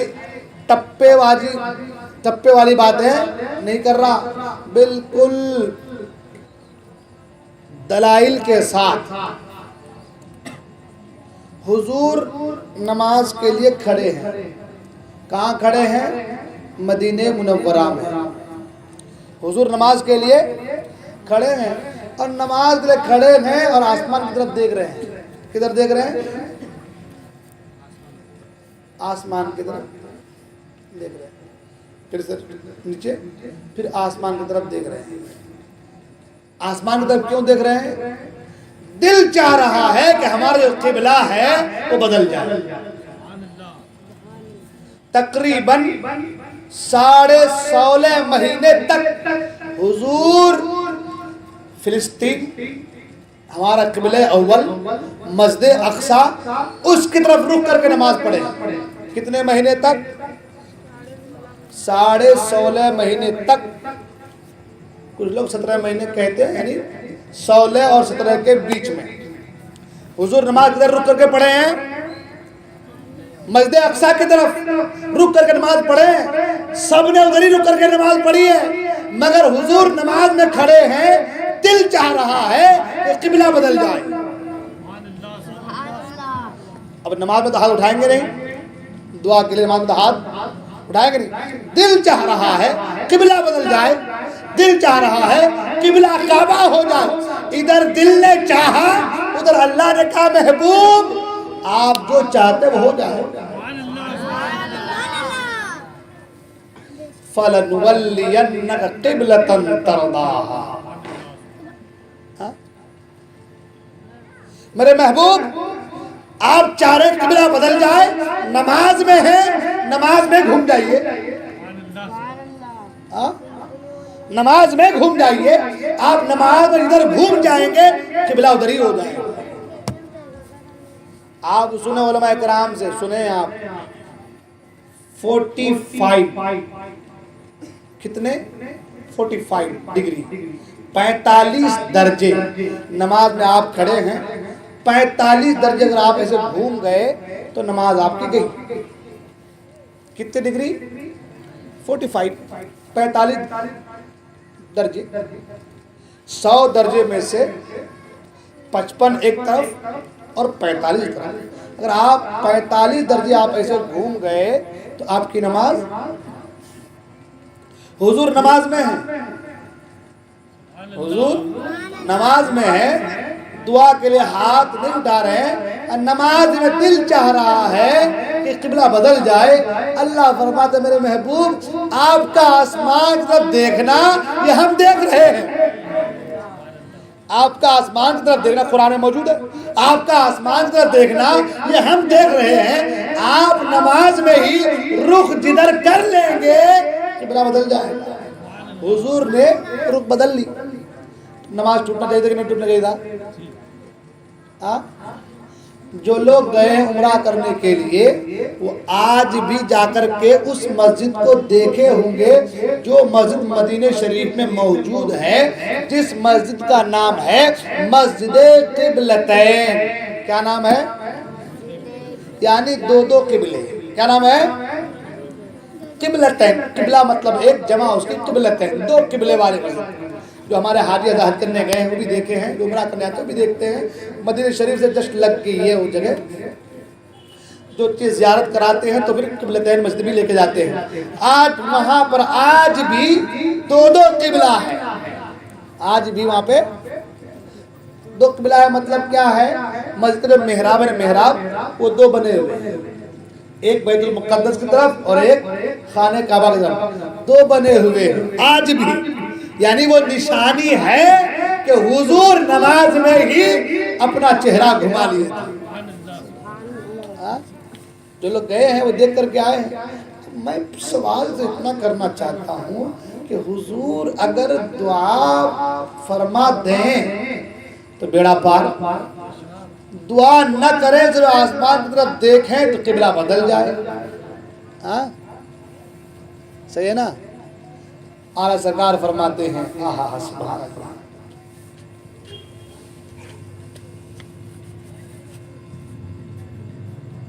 ٹپے والی باتیں نہیں کر رہا، بالکل دلائل کے ساتھ۔ حضور نماز کے لیے کھڑے ہیں، کہاں کھڑے ہیں؟ مدینہ منورہ میں حضور نماز کے لیے کھڑے ہیں، اور نماز کے لیے کھڑے ہیں اور آسمان کی طرف دیکھ رہے ہیں۔ کدھر دیکھ رہے ہیں؟ آسمان کی طرف دیکھ رہے ہیں، پھر سے نیچے، پھر آسمان کی طرف دیکھ رہے ہیں۔ آسمان کی طرف کیوں دیکھ رہے ہیں؟ دل چاہ رہا ہے کہ ہمارا جو قبلہ ہے وہ بدل جائے۔ تقریباً 16.5 مہینے تک حضور فلسطین ہمارا قبلہ اول، مسجد اقصی، اس کی طرف رخ کر کے نماز پڑھے. کتنے مہینے تک؟ 16.5 مہینے تک. کچھ لوگ 17 مہینے کہتے ہیں، یعنی 16 اور 17 کے بیچ میں حضور نماز کی طرف رخ کر کے پڑھے ہیں. مسجد اقصی کی طرف رخ کر کے نماز پڑھے ہیں. سب نے ادھر ہی رخ کر کے نماز پڑھی ہے، مگر حضور نماز میں کھڑے ہیں، دل چاہ رہا ہے کہ قبلہ بدل جائے. اب نماز میں تو ہاتھ اٹھائیں گے نہیں، دعا کے لیے نماز میں تو ہاتھ اٹھائیں گے نہیں. دل چاہ رہا ہے قبلہ بدل جائے، دل چاہ رہا ہے قبلہ کعبہ ہو جائے. ادھر دل نے چاہا، ادھر اللہ نے کہا محبوب آپ جو چاہتے وہ ہو جائے. فَلَنُوَلِّيَنَّكَ قِبْلَةً تَرْضَاهَا. میرے محبوب آپ چاہ رہے قبلہ بدل جائے، نماز میں ہیں، نماز میں گھوم جائیے. نماز میں گھوم جائیے. آپ نماز میں ادھر گھوم جائیں گے، قبلہ ادھر ہی ہو جائے گا. آپ سنیں علماء کرام سے، سنیں آپ 45 کتنے 45 ڈگری 45 درجے نماز میں آپ کھڑے ہیں. 45 درجے اگر آپ ایسے گھوم گئے تو نماز آپ کی گئی. کتنے ڈگری 45 درجے. 100 درجے میں سے 55 ایک طرف اور 45 طرف. اگر آپ 45 درجے آپ ایسے گھوم گئے تو آپ کی نماز. حضور نماز میں ہے، حضور نماز میں ہے، دعا کے لیے ہاتھ نہیں اٹھا رہے ہیں. نماز میں دل چاہ رہا ہے کہ قبلہ بدل جائے. اللہ فرماتے میرے محبوب آپ کا آسمان کی طرف دیکھنا یہ ہم دیکھ رہے ہیں. آپ کا آسمان کی طرف دیکھنا قرآن میں موجود ہے. آپ کا آسمان کی طرف دیکھنا یہ ہم دیکھ رہے ہیں. آپ نماز میں ہی رخ جدھر کر لیں گے قبلہ بدل جائے. حضور نے رخ بدل لی. نماز ٹوٹنا چاہیے کہ نہیں ٹوٹنا چاہیے تھا؟ جو لوگ گئے عمرہ کرنے کے لیے وہ آج بھی جا کر کے اس مسجد کو دیکھے ہوں گے جو مسجد مدینہ شریف میں موجود ہے، جس مسجد کا نام ہے مسجد قبلتین. کیا نام ہے؟ یعنی دو قبلے. کیا نام ہے؟ قبلتین. قبلہ مطلب ایک، جمع اس کی قبلتین، دو قبلے والے مسجد. جو ہمارے حاجی حج کرنے گئے ہیں وہ بھی دیکھے ہیں، جو عمرہ کرنے آتے ہیں وہ بھی دیکھتے ہیں. مدینہ شریف سے جسٹ لگ گئی ہے وہ جگہ. جو چیز زیارت کراتے ہیں تو پھر قبلتین مسجد بھی لے کے جاتے ہیں. آج وہاں پر آج بھی دو قبلہ ہے. آج بھی وہاں پہ دو قبلہ ہے. مطلب کیا ہے؟ مسجد میں محراب ہے، محراب وہ دو بنے ہوئے ہیں، ایک بیت المقدس کی طرف اور ایک خانہ کعبہ کی طرف، دو بنے ہوئے ہیں آج بھی. یعنی وہ نشانی ہے کہ حضور نماز میں ہی اپنا چہرہ گھما لیے تھے. جو لوگ گئے ہیں وہ دیکھ کر کے آئے ہیں. میں سوال تو اتنا کرنا چاہتا ہوں کہ حضور اگر دعا فرما دیں تو بیڑا پار، دعا نہ کریں صرف آسمان کی طرف دیکھیں تو قبلہ بدل جائے. صحیح ہے نا؟ اعلیٰ سرکار فرماتے ہیں سبحان اللہ.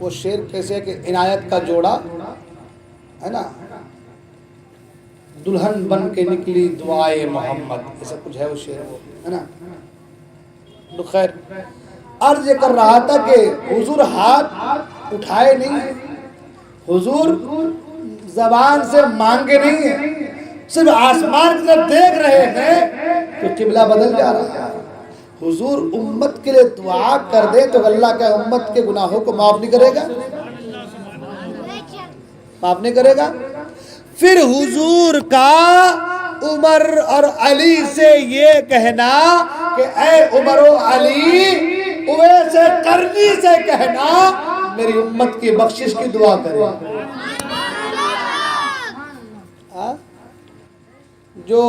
وہ شعر کیسے کہ عنایت کا جوڑا ہے نا، دلہن بن کے نکلی دعائے محمد، ایسا کچھ ہے وہ شعر ہے نا. تو خیر عرض یہ کر رہا تھا کہ حضور ہاتھ اٹھائے نہیں، حضور زبان سے مانگے نہیں ہیں، صرف آسمان کی طرف دیکھ رہے ہیں تو قبلہ بدل جا رہا ہے. حضور امت کے لیے دعا کر دے تو اللہ کا امت کے گناہوں کو معاف نہیں کرے گا؟ معاف نہیں کرے گا. پھر حضور کا عمر اور علی سے یہ کہنا کہ اے عمر و علی، اویس قرنی سے کہنا میری امت کی بخشش کی دعا کرے. جو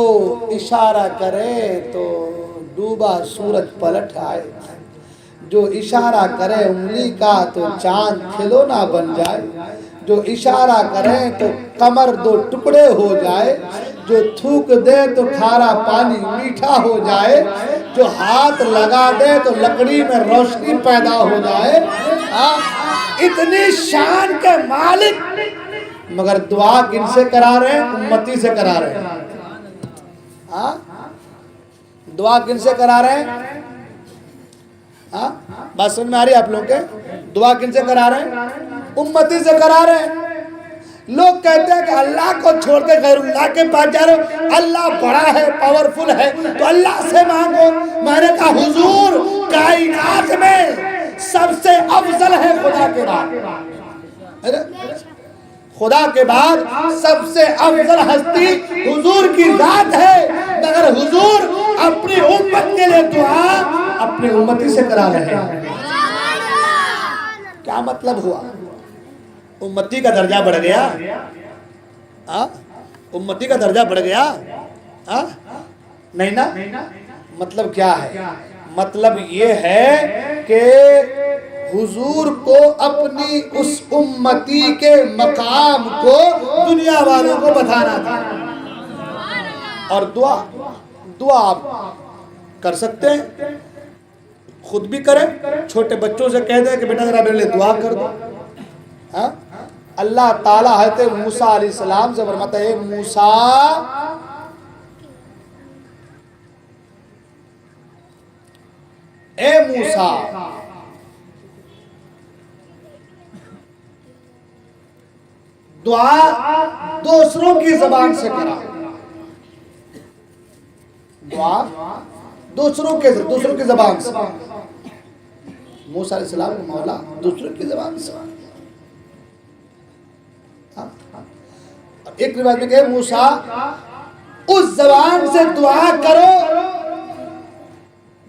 اشارہ کرے تو ڈوبا سورج پلٹ آئے، جو اشارہ کرے انگلی کا تو چاند کھلونا بن جائے، جو اشارہ کرے تو کمر دو ٹکڑے ہو جائے، جو تھوک دے تو کھارا پانی میٹھا ہو جائے، جو ہاتھ لگا دے تو لکڑی میں روشنی پیدا ہو جائے۔ اتنی شان کے مالک، مگر دعا کن سے کرا رہے ہیں؟ امتی سے کرا رہے ہیں۔ دعا کن سے کرا رہے ہیں؟ بات سمجھ میں آ رہی ہے آپ لوگوں کے؟ دعا کن سے کرا رہے ہیں؟ امتی سے کرا رہے ہیں۔ لوگ کہتے ہیں کہ اللہ کو چھوڑ کے غیر اللہ کے پاس جا رہے ہو، اللہ بڑا ہے، پاورفل ہے، تو اللہ سے مانگو۔ میں نے کہا حضور کائنات میں سب سے افضل ہے خدا کے بعد، خدا کے بعد سب سے افضل ہستی حضور کی ذات ہے، مگر حضور اپنی امت کے لیے دعا اپنی امتی سے کرا رہے ہیں۔ کیا مطلب ہوا؟ امتی کا درجہ بڑھ گیا؟ امتی کا درجہ بڑھ گیا؟ نہیں نا؟ مطلب کیا ہے؟ مطلب یہ ہے کہ حضور کو اپنی اس امتی کے مقام کو دنیا والوں کو بتانا تھا۔ اور دعا آپ کر سکتے ہیں، خود بھی کریں، چھوٹے بچوں سے کہہ دیں کہ بیٹا ذرا میرے لیے دعا کر دو۔ اللہ تعالیٰ حضرت موسیٰ علیہ السلام سے فرماتا ہے اے موسیٰ دعا دوسروں کی زبان سے کرا، دعا دوسروں کی زبان سے۔ موسیٰ علیہ السلام کو مولا دوسروں کی زبان سے۔ ایک روایت میں کہ موسیٰ اس زبان سے دعا کرو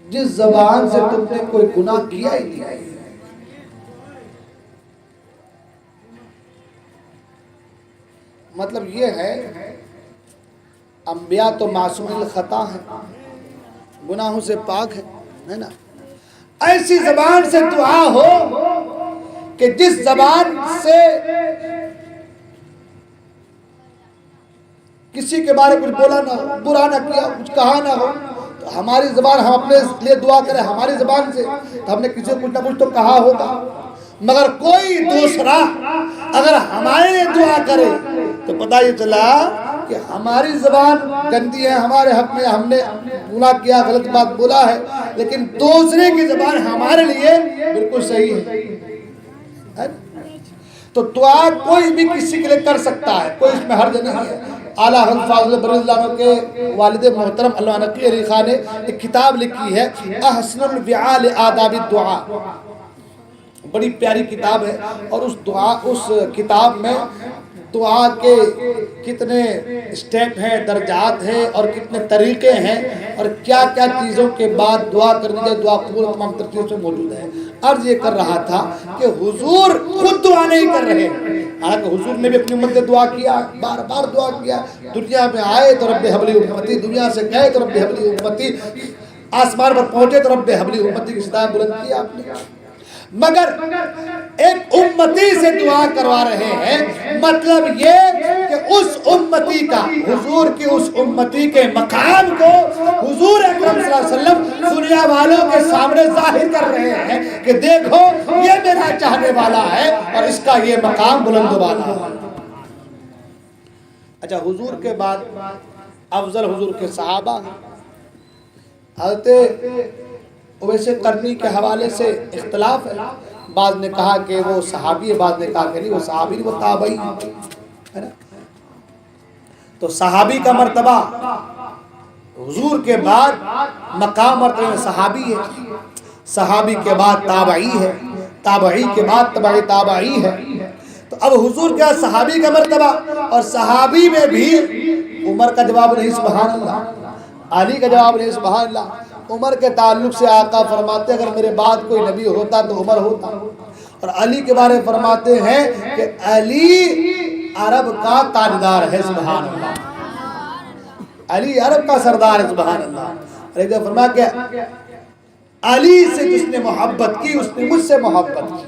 جس زبان سے تم نے کوئی گناہ کیا ہی نہیں۔ مطلب یہ ہے انبیاء تو معصوم الخطا ہیں، گناہوں سے پاک ہے نا۔ ایسی زبان سے دعا ہو کہ جس زبان سے کسی کے بارے کچھ بولا نہ ہو، برا نہ کیا، کچھ کہا نہ ہو، تو ہماری زبان ہم اپنے لیے دعا کریں ہماری زبان سے، تو ہم نے کسی کو کچھ نہ کچھ تو کہا ہوگا۔ مگر کوئی دوسرا اگر ہمارے لیے دعا کرے تو پتہ یہ چلا کہ ہماری زبان گندی ہے، ہمارے حق میں ہم نے گناہ کیا، غلط بات بولا ہے، لیکن دوسرے کی زبان ہمارے لیے بالکل صحیح ہے۔ تو دعا کوئی بھی کسی کے لیے کر سکتا ہے، کوئی اس میں حرج نہیں ہے۔ اعلیٰ حضرت فاضل بریلوی اللہ عنہ کے والد محترم علامہ نقی علی خان نے ایک کتاب لکھی ہے احسن الوعاء لآداب الدعاء، بڑی پیاری کتاب ہے، اور اس کتاب میں دعا کے کتنے سٹیپ ہیں، درجات ہیں، اور کتنے طریقے ہیں، اور کیا کیا چیزوں کے بعد دعا کرنی چاہیے، دعا قبول تمام ترتیب سے موجود ہے۔ عرض یہ کر رہا تھا کہ حضور خود دعا نہیں کر رہے، حالانکہ حضور نے بھی اپنی امت سے دعا کیا، بار بار دعا کیا۔ دنیا میں آئے تو رب حب لی امتی، دنیا سے گئے تو رب حب لی امتی، آسمان پر پہنچے تو رب حب لی امتی کی صدائیں بلند کی آپ نے۔ مگر ایک امتی سے دعا کروا رہے ہیں، مطلب یہ کہ اس امتی کا، حضور کی اس امتی کے مقام کو حضور اکرم صلی اللہ علیہ وسلم دنیا والوں کے سامنے ظاہر کر رہے ہیں کہ دیکھو یہ میرا چاہنے والا ہے اور اس کا یہ مقام بلند والا ہے۔ اچھا، حضور کے بعد افضل حضور کے صحابہ ہیں۔ حضرت اویس قرنی کے حوالے سے اختلاف ہے، بعض نے کہا کہ وہ صحابی ہے، بعض نے کہا کہ نہیں وہ صحابی نہیں، وہ تابعی ہے نا۔ تو صحابی کا مرتبہ حضور کے بعد مقام مرتبہ صحابی ہے، صحابی کے بعد تابعی ہے، تابعی کے بعد تبع تابعی ہے۔ تو اب حضور کیا صحابی کا مرتبہ، اور صحابی میں بھی عمر کا جواب نہیں سبحان اللہ، علی کا جواب نہیں سبحان اللہ۔ عمر کے تعلق سے آقا فرماتے ہیں اگر میرے بعد کوئی نبی ہوتا تو عمر ہوتا، اور علی کے بارے فرماتے ہیں کہ علی عرب کا تاجدار ہے سبحان اللہ، علی عرب کا سردار ہے سبحان اللہ، اور ایک دفعہ فرمایا کہ علی سے جس نے محبت کی اس نے مجھ سے محبت کی.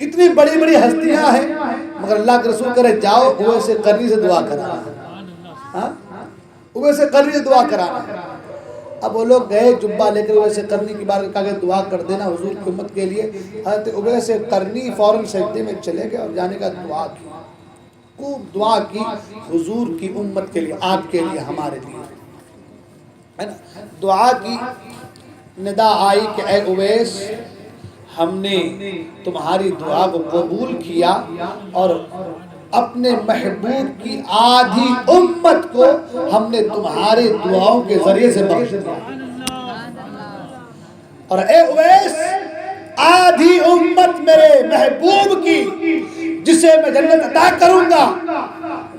اتنی بڑی بڑی ہستیاں ہیں مگر اللہ کے رسول کرے جاؤ اویس قرنی سے دعا کرانا. اویس قرنی سے دعا کرانا. اب وہ لوگ گئے جبہ لے کر اویس قرنی کی بار کہا کہ دعا کر دینا حضور کی امت کے لیے. حضرت اویس قرنی فوراً سجدے میں چلے گئے اور جانے کا دعا کی، خوب دعا کی حضور کی امت کے لیے، آپ کے لیے، ہمارے لیے، ہے نا. دعا کی، ندا آئی کہ اے اویس ہم نے تمہاری دعا کو قبول کیا اور اپنے محبوب کی آدھی امت کو ہم نے تمہارے دعاؤں کے ذریعے سے بخش دیا. اور اے اویس آدھی امت میرے محبوب کی جسے میں جنت عطا کروں گا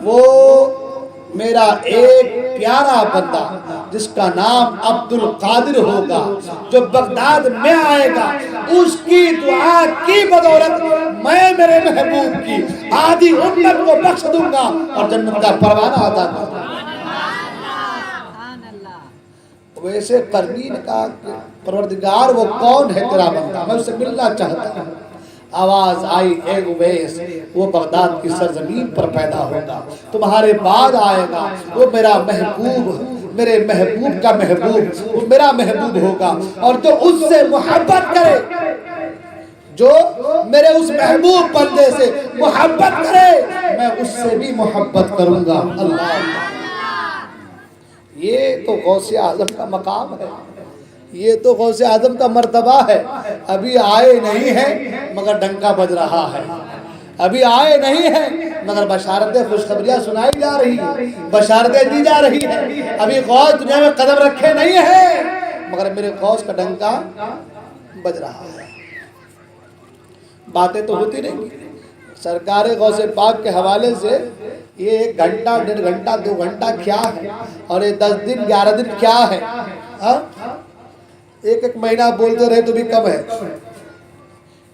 وہ میرا ایک پیارا بندہ جس کا نام عبد القادر ہوگا جو بغداد میں آئے گا، اس کی دعا کی بدولت میں میرے محبوب کی آدھی امت کو بخش دوں گا اور جنت کا پروانہ عطا کر دوں گا. ویسے قرنی نے کہا کہ پروردگار وہ کون ہے تیرا بندہ، میں اسے ملنا چاہتا ہوں. آواز آئی اے اویس وہ بغداد کی سرزمین پر پیدا ہوگا، تمہارے بعد آئے گا، وہ میرا محبوب، میرے محبوب کا محبوب، وہ میرا محبوب ہوگا. اور جو اس سے محبت کرے، جو میرے اس محبوب بندے سے محبت کرے میں اس سے بھی محبت کروں گا. اللہ، یہ تو غوث اعظم کا مقام ہے، یہ تو غوث اعظم کا مرتبہ ہے. ابھی آئے نہیں ہیں مگر ڈنکا بج رہا ہے، ابھی آئے نہیں ہیں مگر بشارتیں خوشخبریاں سنائی جا رہی ہیں، بشارتیں دی جا رہی ہیں. ابھی غوث دنیا میں قدم رکھے نہیں ہیں مگر میرے غوث کا ڈنکا بج رہا ہے. باتیں تو ہوتی رہیں گی. سرکار غوث پاک کے حوالے سے یہ 1 گھنٹہ 1.5 گھنٹہ 2 گھنٹہ کیا ہے اور یہ 10 دن 11 دن کیا ہے. 1 مہینہ بولتے رہے تو بھی کم ہے.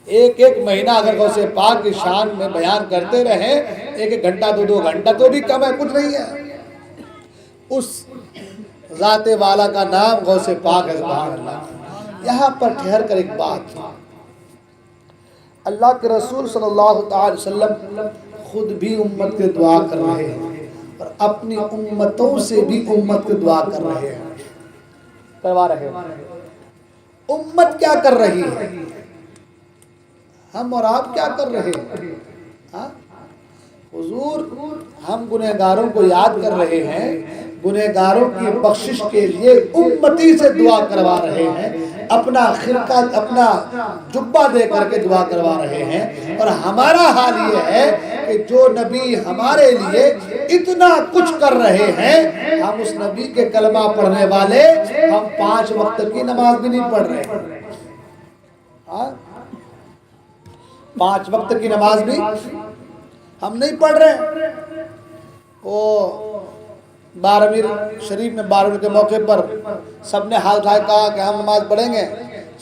1 مہینہ اگر غوث پاک کی شان میں بیان کرتے رہے 1 گھنٹہ 2 گھنٹہ تو بھی کم ہے، کچھ نہیں ہے. اس ذات والا کا نام غوث پاک ہے. سبحان اللہ. یہاں پر ٹھہر کر ایک بات، اللہ کے رسول صلی اللہ تعالی وسلم خود بھی امت کے دعا کر رہے ہیں اور اپنی امتوں سے بھی امت کے دعا کر رہے ہیں، کروا رہے ہیں. امت کیا کر رہی ہے؟ ہم اور آپ کیا کر رہے ہیں؟ حضور ہم گنہگاروں کو یاد کر رہے ہیں، گنہگاروں کی بخشش کے لیے امتی سے دعا کروا رہے ہیں، اپنا خرقہ اپنا جبہ دے کر کے دعا کروا رہے ہیں. اور ہمارا حال یہ ہے کہ جو نبی ہمارے لیے اتنا کچھ کر رہے ہیں، ہم اس نبی کے کلمہ پڑھنے والے ہم 5 وقت کی نماز بھی نہیں پڑھ رہے. 5 وقت کی نماز بھی ہم نہیں پڑھ رہے. وہ 12ویں شریف میں 12ویں کے موقع پر سب نے ہاتھ اٹھائے کہا کہ ہم نماز پڑھیں گے.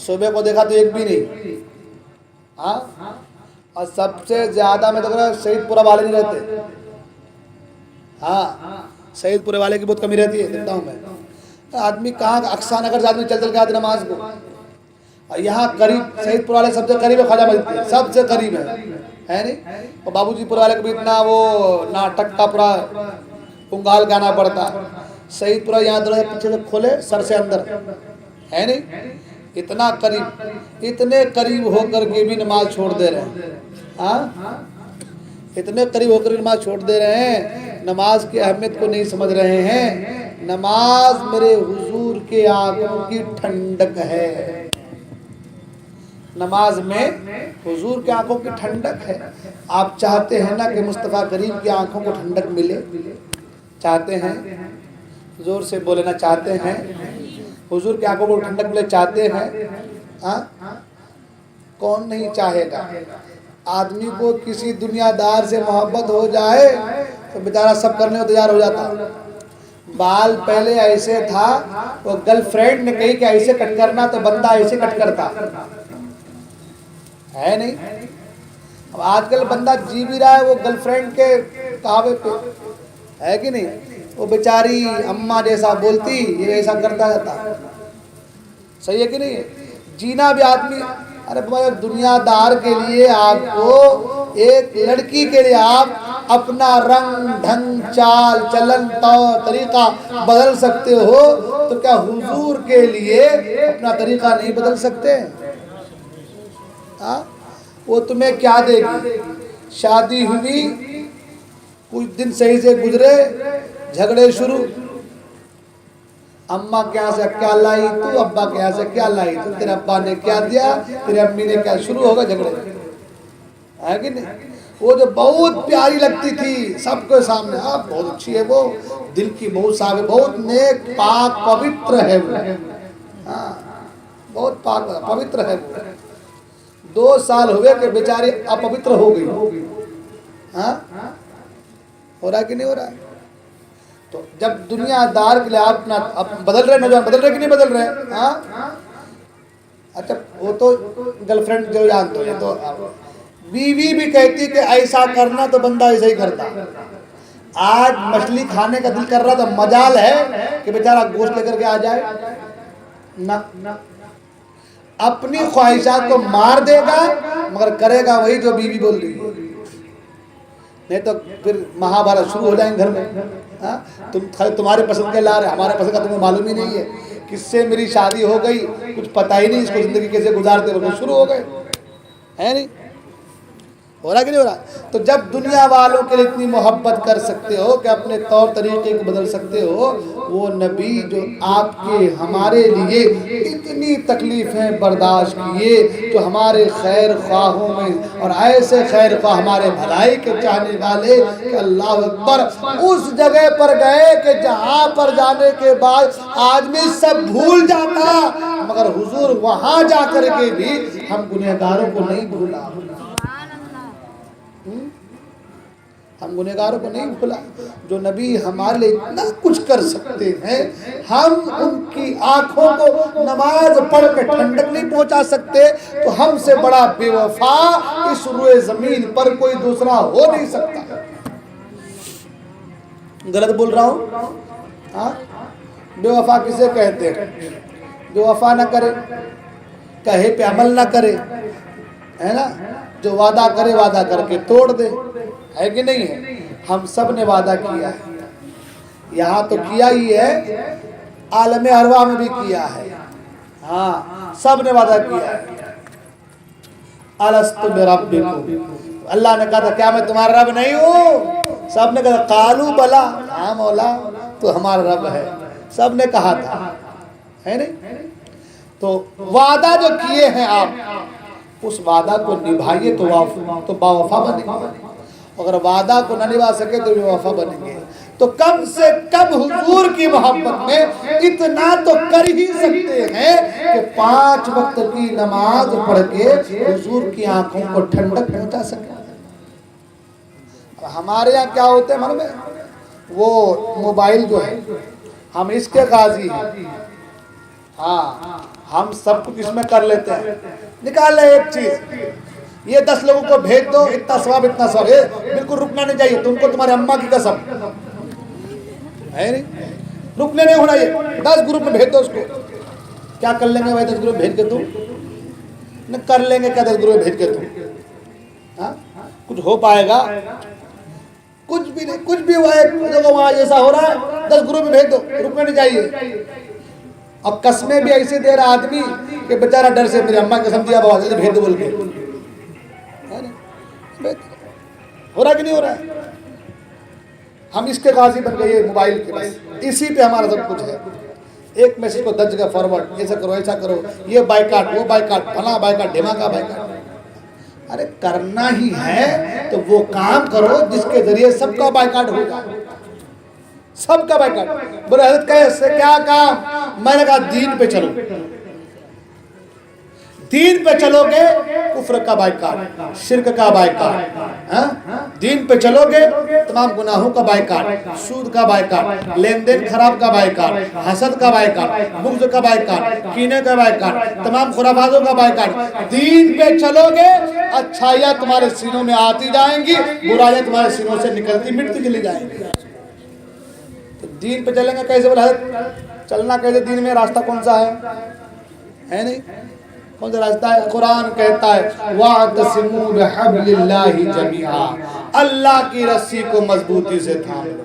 صبح کو دیکھا تو ایک بھی نہیں. اور سب سے زیادہ میں دیکھ رہا شہید پورہ والے نہیں رہتے. شہید پورے والے کی بہت کمی رہتی ہے، دیکھتا ہوں میں. آدمی کہاں اقصا نگر سے آدمی چل چل کے آتے نماز کو. یہاں قریب شہید پور والے سب سے قریب ہے خواجہ مسجد کے، سب سے قریب ہے نہیں. اور بابو جی پور والے کو بھی اتنا وہ ناٹک کا پورا کنگال گانا پڑتا. شہید پورا یہاں دروازے پیچھے سے کھولے سر سے اندر ہے نہیں. اتنا قریب، اتنے قریب ہو کر کے بھی نماز چھوڑ دے رہے ہیں. اتنے قریب ہو کر نماز چھوڑ دے رہے ہیں، نماز کی اہمیت کو نہیں سمجھ رہے ہیں. نماز میرے حضور کے آنکھوں کی ٹھنڈک ہے. نماز میں حضور کے آنکھوں کی ٹھنڈک ہے. آپ چاہتے ہیں نا کہ مصطفیٰ کریم کی آنکھوں کو ٹھنڈک ملے؟ چاہتے ہیں؟ زور سے بولنا چاہتے ہیں؟ حضور کی آنکھوں کو ٹھنڈک ملے چاہتے ہیں؟ کون نہیں چاہے گا؟ آدمی کو کسی دنیا دار سے محبت ہو جائے تو بیچارہ سب کرنے کو تیار ہو جاتا. بال پہلے ایسے تھا، وہ گرل فرینڈ نے کہی کہ ایسے کٹ کرنا تو بندہ ایسے کٹ کرتا ہے نہیں. اب آج کل بندہ جی بھی رہا ہے وہ گرل فرینڈ کے کہاوے پہ، ہے کہ نہیں؟ وہ بیچاری اماں جیسا بولتی یہ ایسا کرتا رہتا. صحیح ہے کہ نہیں ہے؟ جینا بھی آدمی، ارے بھائی دنیا دار کے لیے آپ کو، ایک لڑکی کے لیے آپ اپنا رنگ ڈھنگ چال چلن طور طریقہ بدل سکتے ہو، تو کیا حضور کے لیے اپنا طریقہ نہیں بدل سکتے؟ ہاں وہ تمہیں کیا دے گی؟ شادی ہوئی، کچھ دن صحیح سے گزرے، جھگڑے شروع، اماں کے یہاں سے کیا لائی تو، ابا کے یہاں سے کیا لائی تو، تیرے ابا نے کیا دیا، تیرے امی نے کیا، شروع ہوگا جھگڑے. ہے کہ نہیں؟ وہ جو بہت پیاری لگتی تھی سب کے سامنے، بہت اچھی ہے وہ، دل کی بہت صاحب، بہت نیک پاک پوتر ہے وہ، ہاں بہت پاک پوتر ہے وہ. 2 سال ہوئے کہ بیچاری اپوتر ہو گئی. ہاں ہو رہا ہے کہ نہیں ہو رہا ہے؟ تو جب دنیا دار کے لیے آپ اپنا بدل رہے، نوجوان بدل رہے کہ نہیں بدل رہے؟ ہاں اچھا وہ تو گرل فرینڈ جو جانتے ہو، تو بیوی بھی کہتی کہ ایسا کرنا تو بندہ ایسا ہی کرتا. آج مچھلی کھانے کا دل کر رہا تو مجال ہے کہ بیچارہ گوشت لے کر کے آ جائے؟ نہ، اپنی خواہشات کو مار دے گا مگر کرے گا وہی جو بیوی بول رہی ہے. نہیں تو پھر مہابھارت شروع ہو جائیں گھر میں. تمہارے پسند کے لا رہے، ہمارے پسند کا تمہیں معلوم ہی نہیں ہے، کس سے میری شادی ہو گئی کچھ پتہ ہی نہیں، اس کو زندگی کیسے گزارتے وہ شروع ہو گئے. ہے نہیں ہو رہا کہ نہیں ہو رہا؟ تو جب دنیا والوں کے لیے اتنی محبت کر سکتے ہو کہ اپنے طور طریقے کو بدل سکتے ہو، وہ نبی جو آپ کے ہمارے لیے اتنی تکلیفیں برداشت کیے، جو ہمارے خیر خواہوں میں اور ایسے خیر خواہ ہمارے بھلائی کے چاہنے والے کہ اللہ اکبر، اس جگہ پر گئے کہ جہاں پر جانے کے بعد آدمی سب بھول جاتا، مگر حضور وہاں جا کر کے بھی ہم گنہگاروں کو نہیں بھولا. ہم گنہگاروں کو نہیں بھولا. جو نبی ہمارے لیے اتنا کچھ کر سکتے ہیں، ہم ان کی آنکھوں کو نماز پڑھ کے ٹھنڈک نہیں پہنچا سکتے، تو ہم سے بڑا بے وفا اس روئے زمین پر کوئی دوسرا ہو نہیں سکتا. غلط بول رہا ہوں؟ ہاں بے وفا کسے کہتے ہیں؟ جو وفا نہ کرے، کہے پہ عمل نہ کرے، ہے نا، جو وعدہ کرے وعدہ کر کے توڑ دے. ہے کہ نہیں ہے؟ ہم سب نے وعدہ کیا ہے، یہاں تو کیا ہی ہے، عالم ارواح میں بھی کیا ہے. ہاں سب نے وعدہ کیا ہے. الستو بربکم، اللہ نے کہا تھا کیا میں تمہارا رب نہیں ہوں؟ سب نے کہا قالوا بلا، ہاں مولا تو ہمارا رب ہے. سب نے کہا تھا، ہے نہیں؟ تو وعدہ جو کیے ہیں آپ، اس وعدہ کو نبھائیے تو با وفا بنیں گے. اگر وعدہ کو نہ نبھا سکے تو بے وفا بنیں گے. تو کم سے کم حضور کی محبت میں اتنا تو کر ہی سکتے ہیں کہ 5 وقت کی نماز پڑھ کے حضور کی آنکھوں کو ٹھنڈک پہنچا سکیں. ہمارے یہاں کیا ہوتا ہے معلوم ہے؟ وہ موبائل جو ہے، ہم اس کے غازی ہیں. ہاں ہم سب کچھ اس میں کر لیتے ہیں. نکال لیں ایک چیز، یہ 10 لوگوں کو بھیج دو، اتنا ثواب اتنا ثواب، بالکل رکنا نہیں چاہیے. تم کو تمہارے اماں کی قسم ہے نہیں، رکنے نہیں ہونا. یہ 10 گروپ میں بھیج دو اس کو. کیا کر لیں گے بھائی 10 گروپ بھیج کے تم؟ نہ کر لیں گے کیا 10 گروپ بھیج کے تم؟ ہاں کچھ ہو پائے گا؟ کچھ بھی نہیں. کچھ بھی ہوا ہے دیکھو وہاں ایسا ہو رہا ہے، 10 گروپ میں بھیج دو، رکنا نہیں چاہیے. اب قسمیں بھی ایسے دے رہا آدمی کہ بیچارہ ڈر سے میری اماں قسم دیا بابا جلدی بھیج دو بول کے. ہو رہا کہ نہیں ہو رہا ہے؟ ہم اس کے غازی بن گئے موبائل کے، بس اسی پہ ہمارا سب کچھ ہے. ایک میسج کو 10 جگہ فارورڈ، ایسا کرو ایسا کرو، یہ بائیکاٹ وہ بائیکاٹ، فلاں بائیکاٹ، ڈھماکہ بائیکاٹ. ارے کرنا ہی ہے تو وہ کام کرو جس کے ذریعے سب کا بائیکاٹ ہو جائے. سب کا بائیکاٹ. بولے حضرت کیسے کیا کام؟ میں نے کہا دین پہ چلو. دین پہ چلو گے کفر کا بائیکاٹ، شرک کا بائیکاٹ. دین پہ چلو گے تمام گناہوں کا بائیکاٹ، سود کا بائیکاٹ، لین دین خراب کا بائیکاٹ، حسد کا بائیکاٹ، بغض کا بائیکاٹ، کینے کا بائیکاٹ، تمام خرافاتوں کا بائیکاٹ. دین پہ چلو گے اچھائیاں تمہارے سینوں میں آتی جائیں گی، برائیاں تمہارے سینوں سے نکلتی مٹتی چلی جائیں گی. تو دین پہ چلیں گے کیسے؟ بولے حضرت چلنا کیسے دین میں؟ راستہ کون سا ہے نہیں؟ کون سا راستہ ہے؟ قرآن کہتا ہے وَاعْتَصِمُوا بِحَبْلِ اللَّهِ جَمِيعًا، اللہ کی رسی کو مضبوطی سے تھام لو۔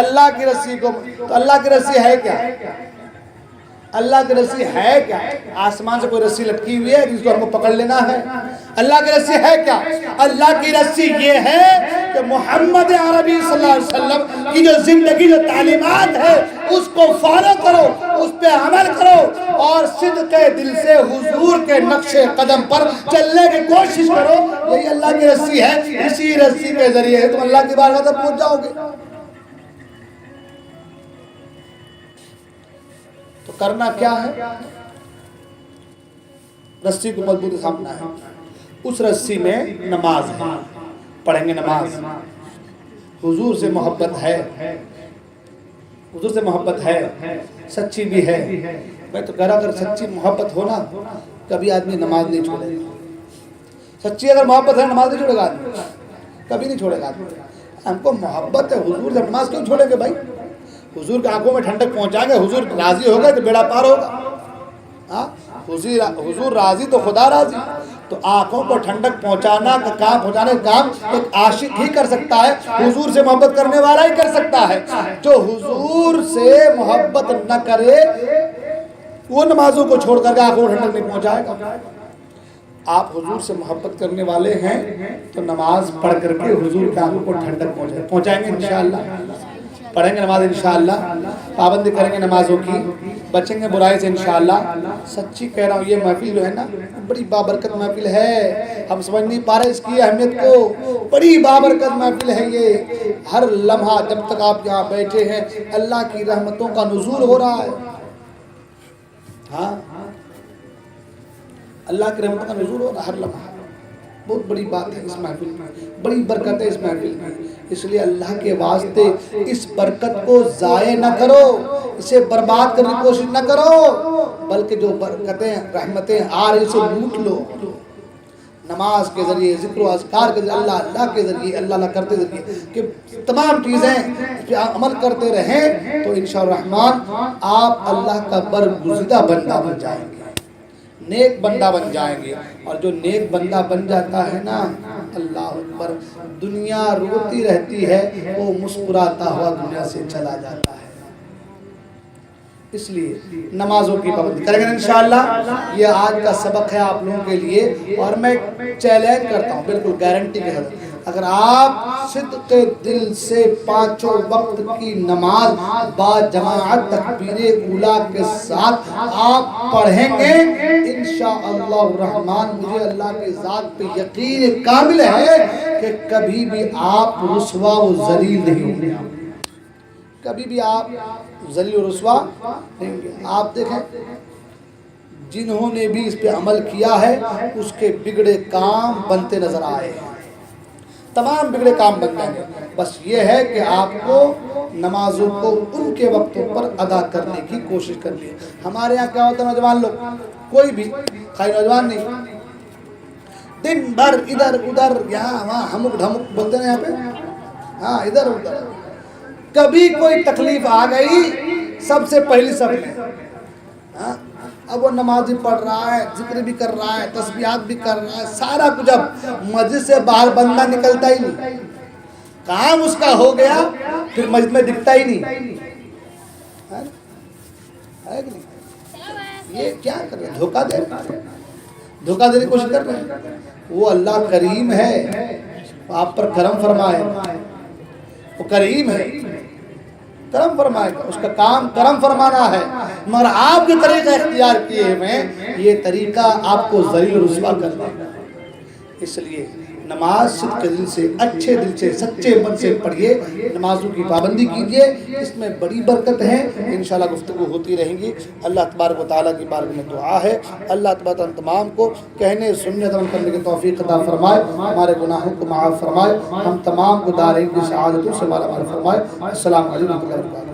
اللہ کی رسی کو، تو اللہ کی رسی ہے کیا؟ اللہ کی رسی ہے کیا؟ آسمان سے کوئی رسی لٹکی ہوئی ہے جس کو ہم کو پکڑ لینا ہے؟ اللہ کی رسی ہے کیا؟ اللہ کی رسی یہ ہے کہ محمد عربی صلی اللہ علیہ وسلم کی جو زندگی، جو تعلیمات ہے اس کو فالو کرو، اس پہ عمل کرو اور صدق دل سے حضور کے نقش قدم پر چلنے کی کوشش کرو۔ یہی اللہ کی رسی ہے۔ اسی رسی کے ذریعے تم اللہ کی بارگاہ تک پہنچ جاؤ گے۔ تو کرنا کیا ہے؟ رسی کو مضبوط تھامنا ہے۔ اس رسی میں نماز ہے، پڑھیں گے نماز۔ حضور سے محبت ہے، حضور سے محبت ہے، سچی بھی ہے۔ میں تو کہہ رہا اگر سچی محبت ہو نا کبھی آدمی نماز نہیں چھوڑے گا۔ سچی اگر محبت ہے نماز نہیں چھوڑے گا آدمی، کبھی نہیں چھوڑے گا آدمی۔ ہم کو محبت ہے حضور سے، نماز کیوں چھوڑیں گے بھائی؟ حضور کے آنکھوں میں ٹھنڈک پہنچائیں گے، حضور راضی ہو گئے تو بیڑا پار ہوگا۔ حضور راضی تو خدا راضی۔ تو آنکھوں کو ٹھنڈک پہنچانا کا کام، پہنچانے کا کام ایک عاشق ہی کر سکتا ہے، حضور سے محبت کرنے والا ہی کر سکتا ہے۔ جو حضور سے محبت نہ کرے وہ نمازوں کو چھوڑ کر کے آنکھوں کو ٹھنڈک نہیں پہنچائے گا۔ آپ حضور سے محبت کرنے والے ہیں تو نماز پڑھ کر کے حضور کے آنکھوں کو ٹھنڈک پہنچائیں گے انشاءاللہ۔ پڑھیں گے نماز انشاءاللہ، پابندی کریں گے نمازوں کی، بچیں گے برائی سے انشاءاللہ۔ سچی کہہ رہا ہوں یہ محفل جو ہے نا بڑی بابرکت محفل ہے، ہم سمجھ نہیں پا رہے اس کی اہمیت کو۔ بڑی بابرکت محفل ہے یہ، ہر لمحہ جب تک آپ یہاں بیٹھے ہیں اللہ کی رحمتوں کا نزول ہو رہا ہے۔ ہاں اللہ کی رحمتوں کا نزول ہو رہا ہے ہر لمحہ۔ بہت بڑی بات ہے اس محفل میں، بڑی برکت ہے اس محفل میں۔ اس لیے اللہ کے واسطے اس برکت کو ضائع نہ کرو، اسے برباد کرنے کی کوشش نہ کرو، بلکہ جو برکتیں رحمتیں آ رہی اسے لوٹ لو۔ نماز کے ذریعے، ذکر و اذکار کے ذریعے، اللہ کے ذریعے، اللہ کرتے ذریعے کہ تمام چیزیں اس پہ عمل کرتے رہیں تو انشاءالرحمن آپ اللہ کا برگزیدہ بندہ بن جائیں گے، نیک بندہ بن جائیں گے۔ اور جو نیک بندہ بن جاتا ہے نا، اللہ اکبر، دنیا روتی رہتی ہے وہ مسکراتا ہوا دنیا سے چلا جاتا ہے۔ اس لیے نمازوں کی پابندی کریں گے انشاءاللہ۔ یہ آج کا سبق ہے آپ لوگوں کے لیے، اور میں چیلنج کرتا ہوں بالکل گارنٹی کے ساتھ، اگر آپ صدق دل سے پانچوں وقت کی نماز با جماعت تکبیر اولیٰ کے ساتھ آپ پڑھیں گے انشاءاللہ الرحمن، مجھے اللہ کی ذات پہ یقین کامل ہے کہ کبھی بھی آپ رسوا و ذلیل نہیں ہوں گے، کبھی بھی آپ ذلیل و رسوا نہیں ہوں گے۔ آپ دیکھیں جنہوں نے بھی اس پہ عمل کیا ہے اس کے بگڑے کام بنتے نظر آئے ہیں، تمام بگڑے کام بن جائیں گے۔ بس یہ ہے کہ آپ کو نمازوں کو ان کے وقتوں پر ادا کرنے کی کوشش کرنی ہے۔ ہمارے یہاں کیا ہوتا ہے نوجوان لوگ، کوئی بھی خالی نوجوان نہیں، دن بھر ادھر ادھر یہاں وہاں ہمک ڈھمک بولتے ہیں یہاں پہ، ہاں ادھر ادھر، کبھی کوئی تکلیف آ گئی سب سے پہلی سب میں، اب وہ نماز بھی پڑھ رہا ہے، ذکر بھی کر رہا ہے، تسبیحات بھی کر رہا ہے، سارا کچھ، اب مسجد سے باہر بندہ نکلتا ہی نہیں، کام اس کا ہو گیا پھر مسجد میں دکھتا ہی نہیں ہے کہ نہیں؟ یہ کیا کر رہے ہیں؟ دھوکہ دے رہے ہیں، دھوکہ دینے کی کوشش کر رہے ہیں۔ وہ اللہ کریم ہے، آپ پر کرم فرمائے، وہ کریم ہے، کرم فرمائے گا، اس کا کام کرم فرمانا ہے، مگر آپ کے طریقہ اختیار کیے ہوئے یہ طریقہ آپ کو ذلیل و رسوا کر دے گا۔ اس لیے نماز صدق دل سے، اچھے دل سے، سچے من سے پڑھیے، نمازوں کی پابندی کیجیے، اس میں بڑی برکت ہے۔ انشاءاللہ گفتگو ہوتی رہیں گی۔ اللہ تبارک و تعالیٰ کی بارگاہ میں دعا ہے اللہ تبارک و تعالیٰ تمام کو کہنے سننے عمل کرنے کی توفیق عطا فرمائے، ہمارے گناہوں کو معاف فرمائے، ہم تمام کو دارین کی سعادتوں سے مالا مال فرمائے۔ السلام علیکم و رحمۃ اللہ وبرکاتہ۔